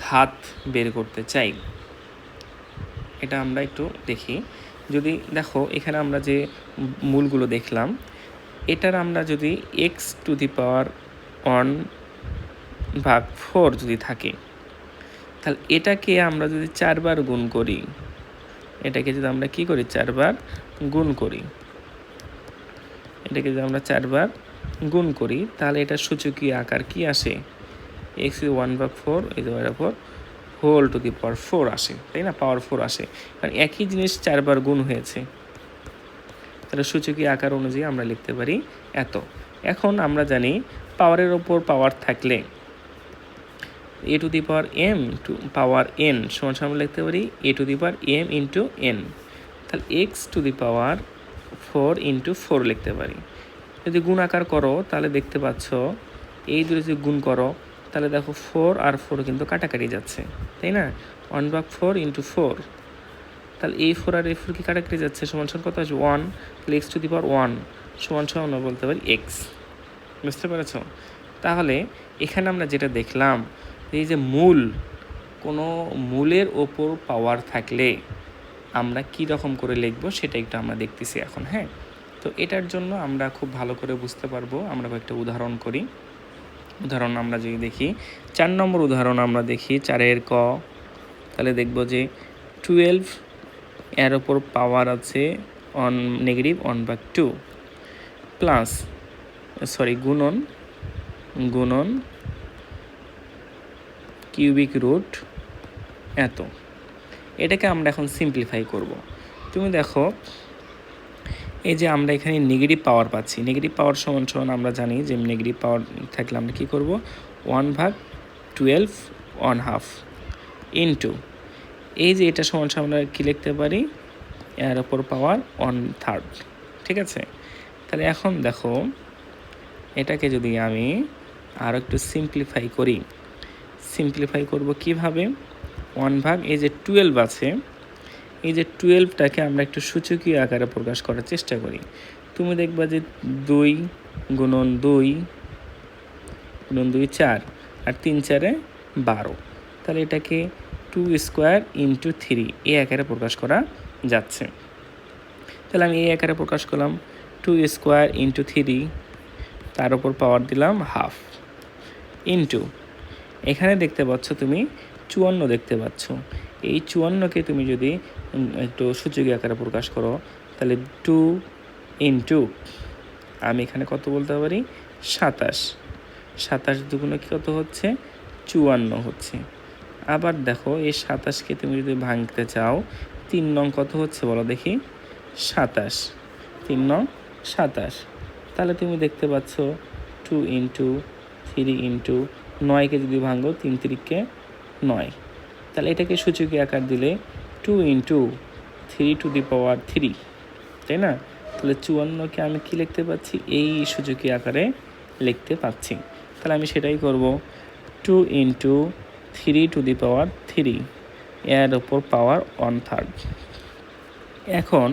ঘাত বের করতে চাই, এটা আমরা একটু দেখি। যদি দেখো এখানে আমরা যে মূলগুলো দেখলাম, এটার আমরা যদি x⁻⁴ যদি থাকে তাহলে এটাকে আমরা যদি 4 বার গুণ করি, এটাকে যদি আমরা কি করি 4 বার গুণ করি, এটাকে যদি আমরা 4 বার গুণ করি তাহলে এটা সূচকীয় আকার কি আসে x⁻⁴ ⁴ আসে, তাই না, পাওয়ার 4 আসে, কারণ একই জিনিস 4 বার গুণ হয়েছে, তাহলে সূচকীয় আকার অনুযায়ী আমরা লিখতে পারি এত। এখন আমরা জানি পাওয়ারের ওপর পাওয়ার থাকলে a⁻m পাওয়ার n সমান আমরা লিখতে পারি a⁻m × n, তাহলে x⁻⁴ × 4 লিখতে পারি। যদি গুণ আকার করো তাহলে দেখতে পাচ্ছ এই দুটো যদি গুণ করো তাহলে দেখো 4 আর 4 কিন্তু কাটাকাটি যাচ্ছে, তাই না, 1/4 × 4, তাহলে এই 4 আর এই 4 কি কাটাকাটি যাচ্ছে, সমান কত আছে 1, তাহলে x⁻1 সমান আমরা বলতে পারি x। বুঝতে পেরেছ? তাহলে এখানে আমরা যেটা দেখলাম এই যে মূল, কোনো মূলের ওপর পাওয়ার থাকলে আমরা কি রকম করে লিখব সেটা একটু আমরা দেখতেছি এখন। হ্যাঁ, তো তো এটার জন্য আমরা খুব ভালো করে বুঝতে পারবো, আমরা কয়েকটা উদাহরণ করি। উদাহরণ আমরা যদি দেখি, 4 নম্বর উদাহরণ আমরা দেখি 4 ক, তাহলে দেখব যে 12 এর ওপর পাওয়ার আছে -1/2 প্লাস গুণন কিউবিক রুট এত। এটাকে আমরা এখন সিম্পলিফাই করব। তুমি দেখো, এই যে আমরা এখানে নেগেটিভ পাওয়ার পাচ্ছি, নেগেটিভ পাওয়ার সমান সমান আমরা জানি যে নেগেটিভ পাওয়ার থাকলে আমরা কী করব, 1/12 1/2 ইন্টু এই যে এটা সমান সমান আমরা কী লিখতে পারি, এর ওপর পাওয়ার 1/3। ঠিক আছে, তাহলে এখন দেখো এটাকে যদি আমি আরও একটু সিম্পলিফাই করব কিভাবে, 1/, এই যে 12 আছে, এই যে 12টাকে আমরা একটু সূচকীয় আকারে প্রকাশ করার চেষ্টা করি। তুমি দেখবা যে 2 গুণন 2 4 আর 3 4 12, তাহলে এটাকে 2 স্কোয়ার ইন্টু 3 এই আকারে প্রকাশ করা যাচ্ছে। তাহলে আমি এই আকারে প্রকাশ করলাম 2 স্কোয়ার ইন্টু 3, তার উপর পাওয়ার দিলাম 1/2 ইন্টু এখানে দেখতে পাচ্ছ তুমি 54 দেখতে পাচ্ছ। এই 54কে তুমি যদি একটু সূচকীয় আকারে প্রকাশ করো, তাহলে 2 ইন্টু আমি এখানে কত বলতে পারি, 27 দুগুণে কত হচ্ছে, 54 হচ্ছে। আবার দেখো এই 27কে তুমি যদি ভাঙতে চাও, 3 নং কত হচ্ছে বলো দেখি, 27, 3 নং 27। তাহলে তুমি দেখতে পাচ্ছ 2 ইন্টু 3 ইন্টু 9কে যদি ভাঙো 3 3 9, তাহলে এটাকে সূচকীয় আকার দিলে 2 ইন্টু 3 টু দি পাওয়ার 3, তাই না? তাহলে 54কে আমি কি লিখতে পাচ্ছি, এই সূচকীয় আকারে লিখতে পাচ্ছি। তাহলে আমি সেটাই করব, 2 ইন্টু 3 টু দি পাওয়ার 3 এর ওপর পাওয়ার 1/3। এখন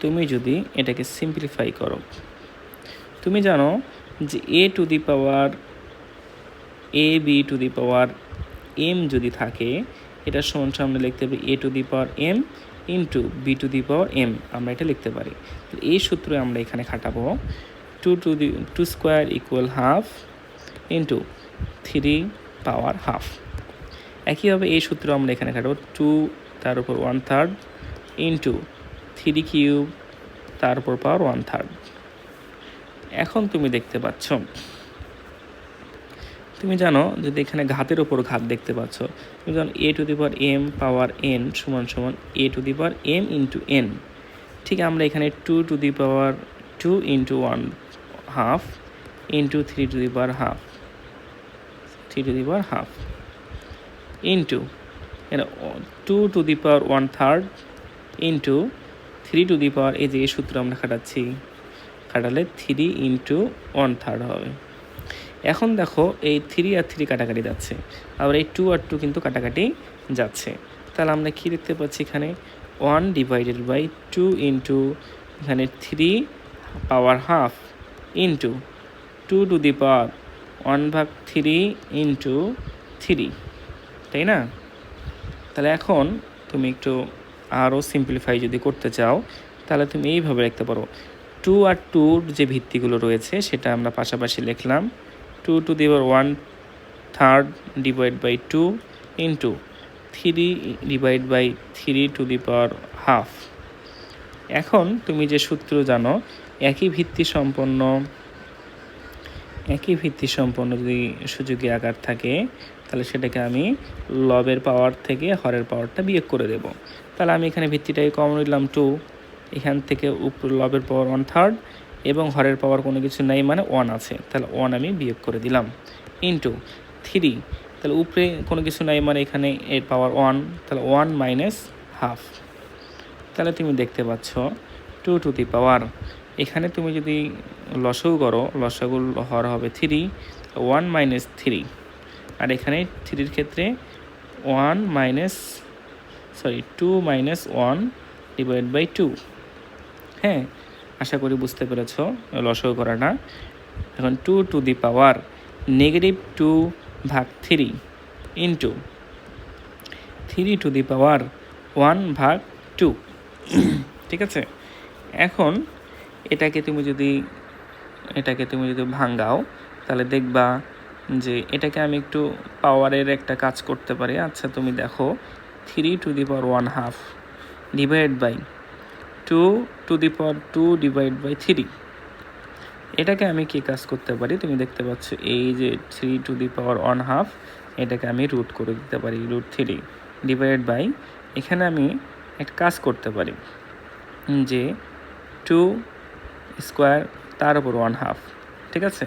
তুমি যদি এটাকে সিম্পলিফাই করো, তুমি জানো যে a to the power b two the power m যদি থাকে, এটা সমান সামনে লিখতে হবে a to the power m into b two the power m, আমরা এটা লিখতে পারি। এই সূত্রে আমরা এখানে খাটাবো 2 স্কোয়ার ইকুয়াল 1/2 ইন্টু 3 পাওয়ার 1/2। একইভাবে এই সূত্র আমরা এখানে খাটাবো 2 তার উপর 1/3 ইন্টু 3 কিউব তার উপর পাওয়ার 1/3। এখন তুমি দেখতে পাচ্ছ, তুমি জানো যদি এখানে ঘাতের ওপর ঘাত দেখতে পাচ্ছ, তুমি জানো a to the power m power n সমান সমান a to the power m into n। ঠিক আমরা এখানে 2 to the power 2 into 1/2 into 3 to the power 1/2 into 2 to the power 1/3 into 3 to the power, এই যে এই সূত্র আমরা খাটালে 3 ইন্টু 1/3 হবে। এখন দেখো এই 3 আর 3 কাটাকাটি যাচ্ছে, আবার এই 2 আর 2 কিন্তু কাটাকাটি যাচ্ছে। তাহলে আমরা কি দেখতে পাচ্ছি এখানে, 1/2 ইন্টু এখানে 3 পাওয়ার 1/2 into 2 to the power 1/3 into 3, তাই না? তাহলে এখন তুমি একটু আরও সিম্পলিফাই যদি করতে চাও, তাহলে তুমি এইভাবে লিখতে পারো, 2 আর 2 যে ভিত্তিগুলো রয়েছে সেটা আমরা পাশাপাশি লিখলাম, 2 to the power 1/3 divide by 2 into 3 divide by 3 to the power 1/2। এখন তুমি যে সূত্র জানো, একই ভিত্তি সম্পন্ন যদি সূচকীয় আকার থাকে, তাহলে সেটাকে আমি লবের পাওয়ার থেকে হরের পাওয়ারটা বিয়োগ করে দেব। তাহলে আমি এখানে ভিত্তিটাকে কমন নিলাম 2, এখান থেকে উপর লবের পাওয়ার 1/3 এবং হরের পাওয়ার কোনো কিছু নেই মানে 1 আছে, তাহলে 1 আমি বিয়োগ করে দিলাম ইন্টু 3, তাহলে উপরে কোনো কিছু নাই মানে এখানে এর পাওয়ার 1, তাহলে 1 মাইনাস 1/2। তাহলে তুমি দেখতে পাচ্ছ 2 টু দি পাওয়ার, এখানে তুমি যদি লসাগু করো, লসাগুর হর হবে 3, 1 মাইনাস 3, আর এখানে 3-র ক্ষেত্রে 2 মাইনাস 1 ডিভাইড বাই 2। হ্যাঁ, আশা করি বুঝতে পেরেছ লসাগু করাটা। এখন 2 to the power -2/3 into 3 to the power 1/2, ঠিক আছে? এখন এটাকে তুমি যদি ভাঙাও তাহলে দেখবা যে এটাকে আমি একটু পাওয়ারের একটা কাজ করতে পারি। আচ্ছা তুমি দেখো 3^1/2 ডিভাইড বাই 2^2 এটাকে আমি কি কাজ করতে পারি তুমি দেখতে পাচ্ছ, এই যে 3^1/2 এটাকে আমি রুট করে দিতে পারি, √3 ডিভাইড বাই এখানে আমি একটা কাজ করতে পারি যে 2² তার উপর 1/2, ঠিক আছে,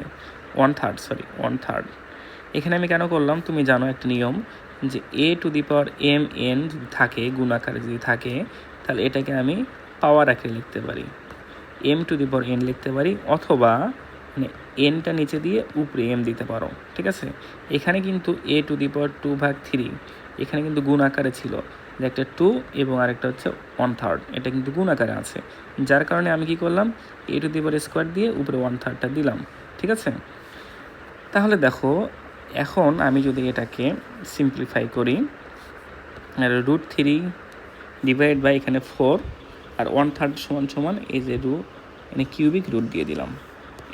1/3 এখানে আমি কেন করলাম তুমি জানো একটা নিয়ম যে a⁴mn যদি থাকে, গুণাকারে যদি থাকে, তাহলে এটাকে আমি পাওয়ার আকারে লিখতে পারি, m⁴n লিখতে পারি, অথবা মানে nটা নিচে দিয়ে উপরে m দিতে পারো, ঠিক আছে। এখানে কিন্তু a⁴2/3 এখানে কিন্তু গুণ আকারে ছিল, যে একটা 2 এবং আরেকটা হচ্ছে 1/3, এটা কিন্তু গুণ আকারে আছে, যার কারণে আমি কি করলাম a² দিয়ে উপরে 1/3টা দিলাম, ঠিক আছে। তাহলে দেখো এখন আমি যদি এটাকে সিম্পলিফাই করি, √3 ডিভাইড বাই এখানে 4 আর 1/3 সমান এই যে মানে কিউবিক রুট দিয়ে দিলাম,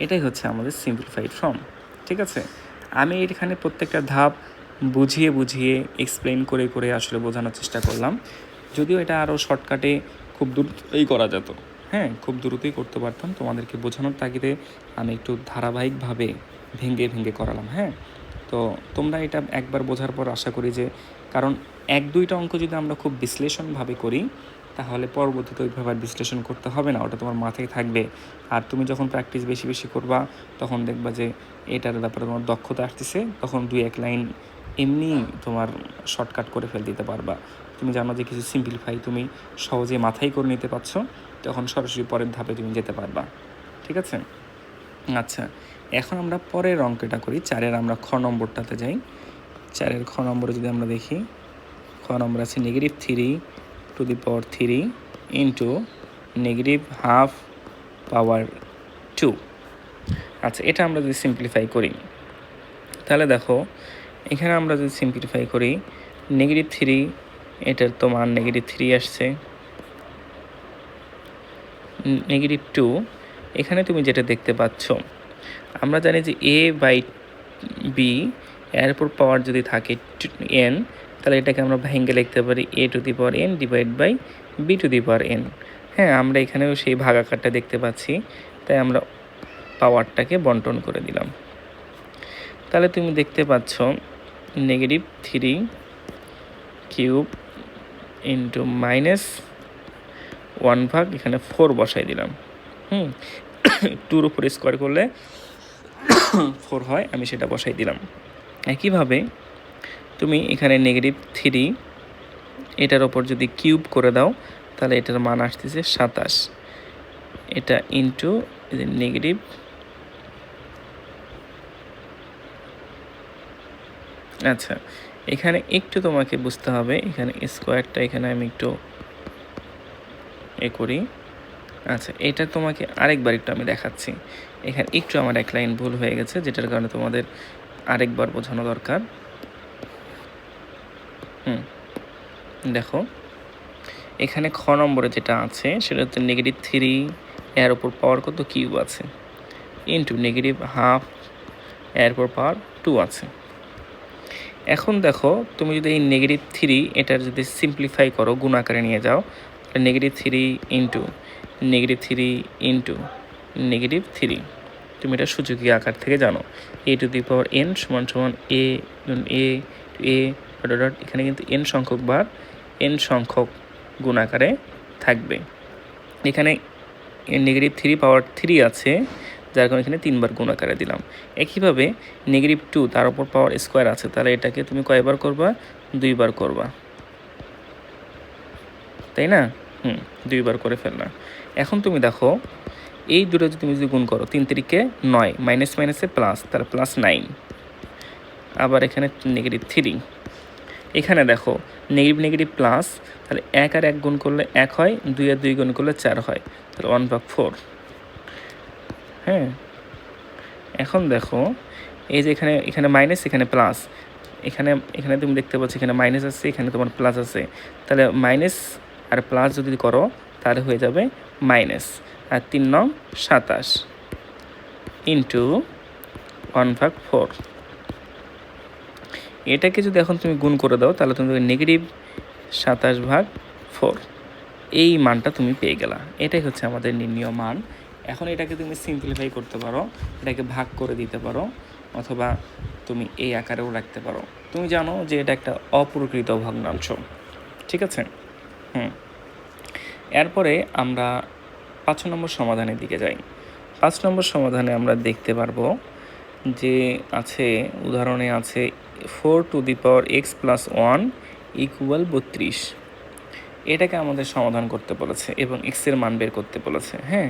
এটাই হচ্ছে আমাদের সিম্পলিফাইড ফর্ম, ঠিক আছে। আমি এখানে প্রত্যেকটা ধাপ বুঝিয়ে এক্সপ্লেন করে আসলে বোঝানোর চেষ্টা করলাম, যদিও এটা আরও শর্টকাটে খুব দ্রুতই করা যেত, হ্যাঁ খুব দ্রুতই করতে পারতাম, তোমাদেরকে বোঝানোর তাগিদে আমি একটু ধারাবাহিকভাবে ভেঙে করালাম, হ্যাঁ। তো তোমরা এটা একবার বোঝার পর আশা করি যে, কারণ 1-2টা অঙ্ক যদি আমরা খুব বিশ্লেষণভাবে করি তাহলে পরবর্তীতে ওইভাবে আর বিশ্লেষণ করতে হবে না, ওটা তোমার মাথায় থাকবে। আর তুমি যখন প্র্যাকটিস বেশি করবা তখন দেখবা যে এটার ব্যাপারে তোমার দক্ষতা আসতেছে, তখন 2-1 লাইন এমনি তোমার শর্টকাট করে ফেল দিতে পারবা। তুমি জানো যে কিছু সিম্পলিফাই তুমি সহজে মাথায় করে নিতে পারছো, তখন সরাসরি পরের ধাপে তুমি যেতে পারবা, ঠিক আছে। আচ্ছা এখন আমরা পরের অঙ্কটা করি, 4-এর আমরা খ নম্বরটাতে যাই। 4-এর খ নম্বরে যদি আমরা দেখি, খ নম্বর আছে -3 ইন্টু -12 আচ্ছা এটা আমরা যদি সিম্পলিফাই করি তাহলে দেখো এখানে আমরা যদি সিম্পলিফাই করি -3 এটার তো মান -3 আসছে, -2 এখানে তুমি যেটা দেখতে পাচ্ছ, আমরা জানি যে a/b এর উপর পাওয়ার যদি থাকে n, তাহলে এটাকে আমরা ভেঙে লিখতে পারি a⁴n ডিভাইড বাই b⁴n। হ্যাঁ আমরা এখানেও সেই ভাগাকারটা দেখতে পাচ্ছি, তাই আমরা পাওয়ারটাকে বন্টন করে দিলাম। তাহলে তুমি দেখতে পাচ্ছ -3 কিউব ইন্টু -1/, এখানে 4 বসাই দিলাম, 2-র উপর স্কোয়ার করলে 4 হয়, আমি সেটা বসাই দিলাম। একইভাবে তুমি এখানে -3 এটার ওপর যদি কিউব করে দাও তাহলে এটার মান আসতেছে 27, এটা ইন্টু নেগেটিভ আচ্ছা এখানে একটু তোমাকে বুঝতে হবে, এখানে স্কোয়ারটা এখানে আমি একটু করি। আচ্ছা এটা তোমাকে আরেকবার একটু আমি দেখাচ্ছি, এখানে একটু আমার এক লাইন ভুল হয়ে গেছে, যেটার কারণে তোমাদের আরেকবার বোঝানো দরকার। দেখো এখানে খ নম্বরে যেটা আছে সেটা হচ্ছে -3 এর উপর পাওয়ার কত কিউব আছে ইন্টু -12 এর উপর পাওয়ার 2 আছে। এখন দেখো তুমি যদি এই -3 এটার যদি সিম্পলিফাই করো, গুণ আকারে নিয়ে যাও, তাহলে -3 ইন্টু -3 তুমি এটা সূচকীয় আকার থেকে জানো, a⁴n সমান a এখানে কিন্তু n সংখ্যক বার n সংখ্যক গুণ আকারে থাকবে। এখানে -3 পাওয়ার 3 আছে, যার কারণে এখানে 3 বার গুণ আকারে দিলাম। একইভাবে -2 তার উপর পাওয়ার স্কোয়ার আছে, তাহলে এটাকে তুমি কয়বার করবা, 2 বার করবা, তাই না, 2 বার করে ফেললাম। এখন তুমি দেখো এই দুটো যদি তুমি গুণ করো, 3×3 = 9, মাইনাস মাইনাসে প্লাস, তাহলে +9, আবার এখানে -3, এখানে দেখো নেগেটিভ প্লাস, তাহলে 1 আর 1 গুণ করলে 1 হয়, 2 আর 2 গুণ করলে 4 হয়, তাহলে 1/4। হ্যাঁ এখন দেখো এই যে এখানে মাইনাস, এখানে প্লাস, এখানে তুমি দেখতে পাচ্ছ এখানে মাইনাস আছে, এখানে তোমার প্লাস আছে, তাহলে মাইনাস আর প্লাস যদি করো তাহলে হয়ে যাবে মাইনাস, আর 3 নং 27 ইন্টু 1/4। এটাকে যদি এখন তুমি গুণ করে দাও তাহলে তুমি -27/4 এই মানটা তুমি পেয়ে গেলা। এটাই হচ্ছে আমাদের নির্ণীয় মান। এখন এটাকে তুমি সিম্পলিফাই করতে পারো, এটাকে ভাগ করে দিতে পারো, অথবা তুমি এই আকারেও রাখতে পারো। তুমি জানো যে এটা একটা অপ্রকৃত ভগ্নাংশ, ঠিক আছে? এরপরে আমরা 5 নম্বর সমাধানের দিকে যাই। 5 নম্বর সমাধানে আমরা দেখতে পারবো যে আছে, উদাহরণে আছে 4x + 1 = 32। এটাকে আমাদের সমাধান করতে বলেছে এবং x এর মান বের করতে বলেছে। হ্যাঁ,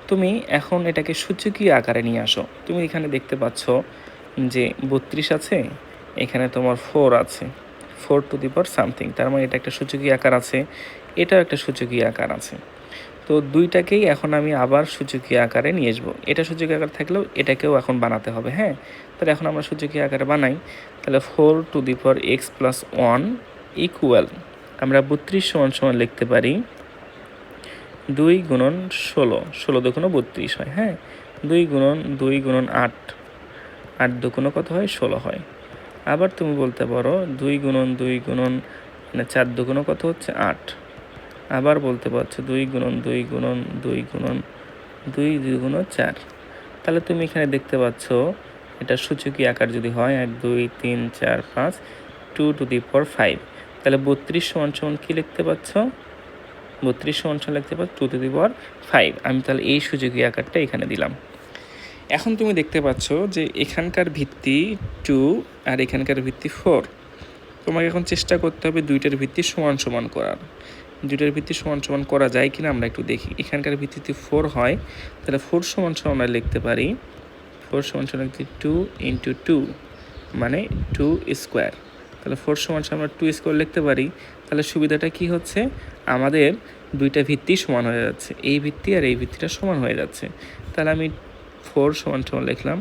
তুমি এখন এটাকে সূচকীয় আকারে নিয়ে আসো। তুমি এখানে দেখতে পাচ্ছ যে 32 আছে, এখানে তোমার 4 আছে, 4 সামথিং, তার মানে এটা একটা সূচকীয় আকার আছে, এটাও একটা সূচকীয় আকার আছে। তো দুইটাকেই এখন আমি আবার সূচকীয় আকারে নিয়ে আসবো। এটা সূচকীয় আকার থাকলেও এটাকেও এখন বানাতে হবে। হ্যাঁ, তাহলে এখন আমরা সূচকীয় আকারে বানাই। তাহলে 4x + 1 ইকুয়াল, আমরা 32 সমান লিখতে পারি 2 × 16, 16 দুগুণে 32 হয়। হ্যাঁ, 2 × 2 × 8, 8 দুগুণে কত হয়? 16 হয়। আবার তুমি বলতে পারো 2 × 2 × মানে 4 দুগুণে কত হচ্ছে? 8। আবার বলতে পারছো 2 × 2 × 2 × 2 2 4। তাহলে তুমি এখানে দেখতে পাচ্ছ এটা সূচকীয় আকার যদি হয় 1 2 3 4 5 2^5, তাহলে 32 সমান কি লিখতে পাচ্ছ? 32 সমান লিখতে পাচ্ছ 2^5। আমি তাহলে এই সূচকীয় আকারটা এখানে দিলাম। এখন তুমি দেখতে পাচ্ছ যে এখানকার ভিত্তি 2 আর এখানকার ভিত্তি 4। তোমাকে এখন চেষ্টা করতে হবে দুইটার ভিত্তি সমান করার। দুইটার ভিত্তি সমান করা যায় কিনা আমরা একটু দেখি। এখানকার ভিত্তিতে 4 হয়, তাহলে 4 সমান আমরা লিখতে পারি 4 সমান লিখতে 2 × 2 মানে 2 স্কোয়ার। তাহলে 4 সমান আমরা 2 স্কোয়ার লিখতে পারি। তাহলে সুবিধাটা কি হচ্ছে? আমাদের দুইটা ভিত্তি সমান হয়ে যাচ্ছে, এই ভিত্তি আর এই ভিত্তিটা সমান হয়ে যাচ্ছে। তাহলে আমি 4 সমান লিখলাম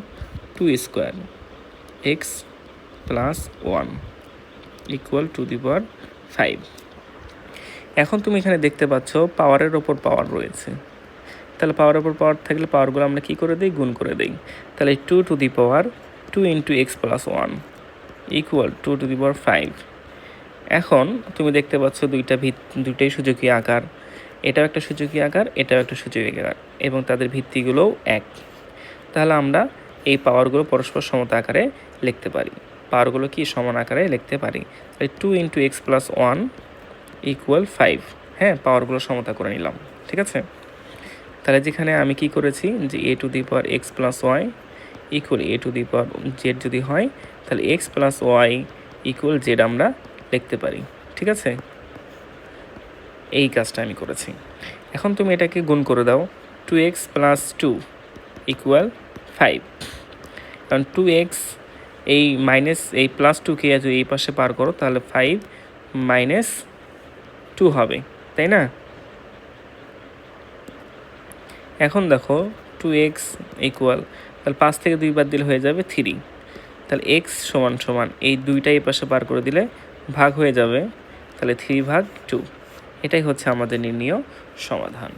2 স্কোয়ার x + 1 = 2^5। এখন তুমি এখানে দেখতে পাচ্ছ পাওয়ারের ওপর পাওয়ার রয়েছে। তাহলে পাওয়ারের ওপর পাওয়ার থাকলে পাওয়ারগুলো আমরা কী করে দিই? গুণ করে দিই। তাহলে 2 × 2 × x + 1 = 2^5। এখন তুমি দেখতে পাচ্ছ দুইটাই সূচকীয় আকার, এটাও একটা সূচকীয় আকার, এটাও একটা সূচকীয় আকার, এবং তাদের ভিত্তিগুলোও এক। তাহলে আমরা এই পাওয়ারগুলো পরস্পর সমতা আকারে লিখতে পারি। পাওয়ারগুলো কি সমান আকারে লিখতে পারি। তাহলে 2 × x + 1 = 5। হ্যাঁ, পাওয়ারগুলো সমতা করে নিলাম, ঠিক আছে? তাহলে যেখানে আমি কি করেছি যে a⁴x + y = a⁴z যদি হয়, তাহলে x + y = z আমরা লিখতে পারি, ঠিক আছে? এই কাজটা আমি করেছি। এখন তুমি এটাকে গুণ করে দাও। 2x + 2 = 5। কারণ 2x এই মাইনাস এই +2কে যদি এই পাশে পার করো তাহলে 5 - 2 হবে, তাই না? এখন দেখো 2x = তাহলে 5 থেকে 2 বাদ দিলে হয়ে যাবে 3। তাহলে x সমান এই দুইটা এই পাশে পার করে দিলে ভাগ হয়ে যাবে, তাহলে 3/2। এটাই হচ্ছে আমাদের নির্ণীয় সমাধান।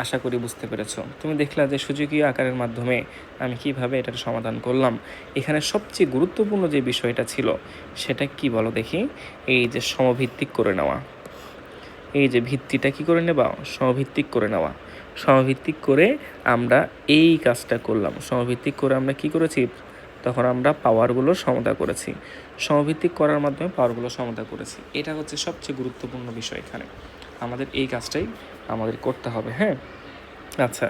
আশা করি বুঝতে পেরেছো। তুমি দেখলা যে সূচকীয় আকারের মাধ্যমে আমি কিভাবে এটার সমাধান করলাম। এখানে সবচেয়ে গুরুত্বপূর্ণ যে বিষয়টা ছিল সেটা কি বলো দেখি? এই যে সমভিত্তিক করে নেওয়া। এই যে ভিত্তিটা কি করে নেবা? সমভিত্তিক করে নেওয়া। সমভিত্তিক করে আমরা এই কাজটা করলাম। সমভিত্তিক করে আমরা কি করেছি? তখন আমরা পাওয়ারগুলো সমতা করেছি। সমভিত্তিক করার মাধ্যমে পাওয়ারগুলো সমতা করেছি। এটা হচ্ছে সবচেয়ে গুরুত্বপূর্ণ বিষয় এখানে। আমাদের এই কাজটাই আমাদের করতে হবে। হ্যাঁ, আচ্ছা,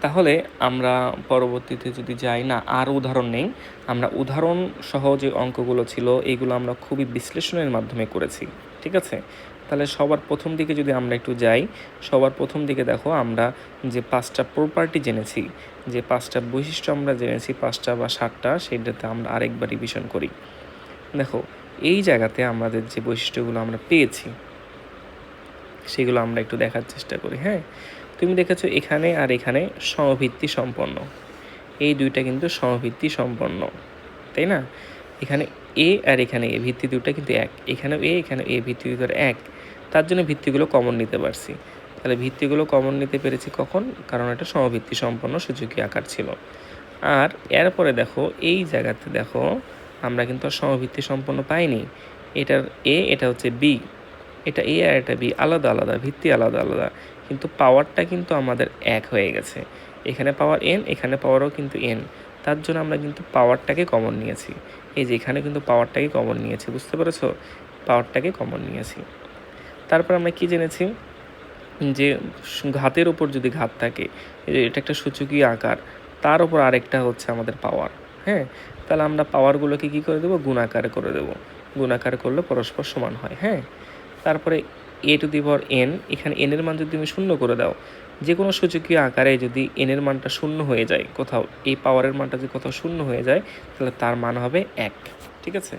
তাহলে আমরা পরবর্তীতে যদি যাই না, আর উদাহরণ নেই, আমরা উদাহরণ সহ যে অঙ্কগুলো ছিল এইগুলো আমরা খুবই বিশ্লেষণের মাধ্যমে করেছি, ঠিক আছে? তাহলে সবার প্রথম দিকে যদি আমরা একটু যাই, সবার প্রথম দিকে দেখো আমরা যে 5টা প্রপার্টি জেনেছি, যে 5টা বৈশিষ্ট্য আমরা জেনেছি, 5টা বা 7টা, সেইটাতে আমরা আরেকবার রিভিশন করি। দেখো এই জায়গাতে আমাদের যে বৈশিষ্ট্যগুলো আমরা পেয়েছি সেগুলো আমরা একটু দেখার চেষ্টা করি। হ্যাঁ, তুমি দেখেছো এখানে আর এখানে সমভিত্তি সম্পন্ন, এই দুইটা কিন্তু সমভিত্তি সম্পন্ন, তাই না? এখানে এ আর এখানে এ ভিত্তি দুটো কিন্তু এক, এখানেও এ এখানে এ ভিত্তি দুটো এক, তার জন্য ভিত্তিগুলো কমন নিতে পারছি। তাহলে ভিত্তিগুলো কমন নিতে পেরেছি কখন? কারণ এটা সমভিত্তি সম্পন্ন সূচকীয় আকার ছিল। আর এরপরে দেখো এই জায়গাতে দেখো আমরা কিন্তু আর সমভিত্তি সম্পন্ন পাইনি। এটার এ, এটা হচ্ছে বি, এটা এ আর এটা বি আলাদা আলাদা, ভিত্তি আলাদা আলাদা, কিন্তু পাওয়ারটা কিন্তু আমাদের এক হয়ে গেছে। এখানে পাওয়ার এন, এখানে পাওয়ারও কিন্তু এন, তার জন্য আমরা কিন্তু পাওয়ারটাকে কমন নিয়েছি। এই যে এখানে কিন্তু পাওয়ারটাকে কমন নিয়েছি, বুঝতে পেরেছো? পাওয়ারটাকে কমন নিয়েছি। তারপর আমরা কি জেনেছি যে ঘাতের ওপর যদি ঘাত থাকে, এটা একটা সূচকীয় আকার, তার উপর আরেকটা হচ্ছে আমাদের পাওয়ার। হ্যাঁ, তাহলে আমরা পাওয়ারগুলোকে কী করে দেবো? গুণাকার করে দেবো। গুণাকার করলে পরস্পর সমান হয়। হ্যাঁ, তারপরে এ টু দি পাওয়ার এন, এখানে এনের মান যদি তুমি শূন্য করে দাও, যে কোনো সূচকীয় আকারে যদি এনের মানটা শূন্য হয়ে যায় কোথাও, এই পাওয়ারের মানটা যদি কোথাও শূন্য হয়ে যায়, তাহলে তার মান হবে 1। ঠিক আছে,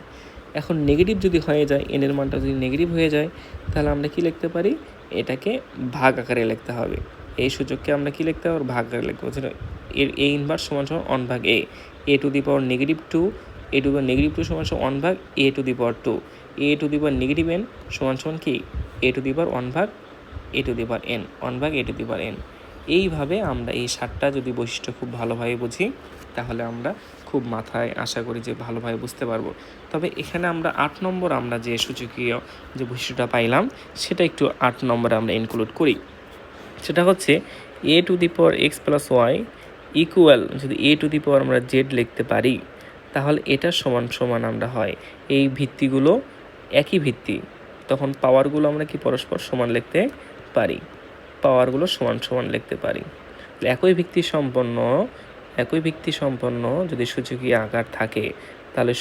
এখন নেগেটিভ যদি হয়ে যায়, এনের মানটা যদি নেগেটিভ হয়ে যায়, তাহলে আমরা কি লিখতে পারি? এটাকে ভাগ আকারে লিখতে হবে। এই সূচককে আমরা কি লিখতে হবে? ভাগ আকারে লিখতে হবে। এর এ ইনভার্স সমান সমান 1 ভাগ a to the power -2, a to the power -2 সমান সমান 1 ভাগ a to the power 2, a to the power negative n সমান সমান কি? এ টু দি পাওয়ার 1 ভাগ a to the power N, 1 ভাগ a to the power N. এইভাবে আমরা এই 7টা যদি বৈশিষ্ট্য খুব ভালোভাবে বুঝি, তাহলে আমরা খুব মাথায় আশা করি যে ভালোভাবে বুঝতে পারবো। তবে এখানে আমরা 8 নম্বর আমরা যে সূচকীয় যে বৈশিষ্ট্যটা পাইলাম, সেটা একটু 8 নম্বরে আমরা ইনক্লুড করি। সেটা হচ্ছে a to the power x plus Y equal, যদি এ টু দি পাওয়ার আমরা জেড লিখতে পারি, তাহলে এটা সমান সমান আমরা হয় এই ভিত্তিগুলো একই ভিত্তি, তখন পাওয়ারগুলো আমরা কি পরস্পর সমান লিখতে পারি, পাওয়ারগুলো সমান সমান লিখতে পারি। একই ভিত্তি সম্পন্ন যদি সূচকীয় আকার থাকে, তাহলে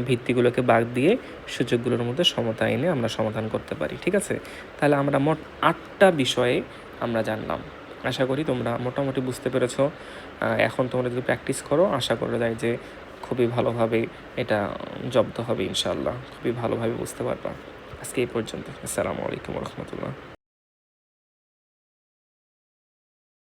ভিত্তিগুলোকে বাদ দিয়ে সূচকগুলোর মধ্যে সমতা এনে আমরা সমাধান করতে পারি। ঠিক আছে, তাহলে আমরা মোট 8টা বিষয়ে আমরা জানলাম। আশা করি তোমরা মোটামুটি বুঝতে পেরেছো। এখন তোমরা যদি প্র্যাকটিস করো, আশা করা যায় যে খুবই ভালোভাবে এটা জব্দ হবে ইনশাআল্লাহ, খুবই ভালোভাবে বুঝতে পারবা। আজকে এই পর্যন্ত। আসসালামু আলাইকুম রহমতুল্লাহ।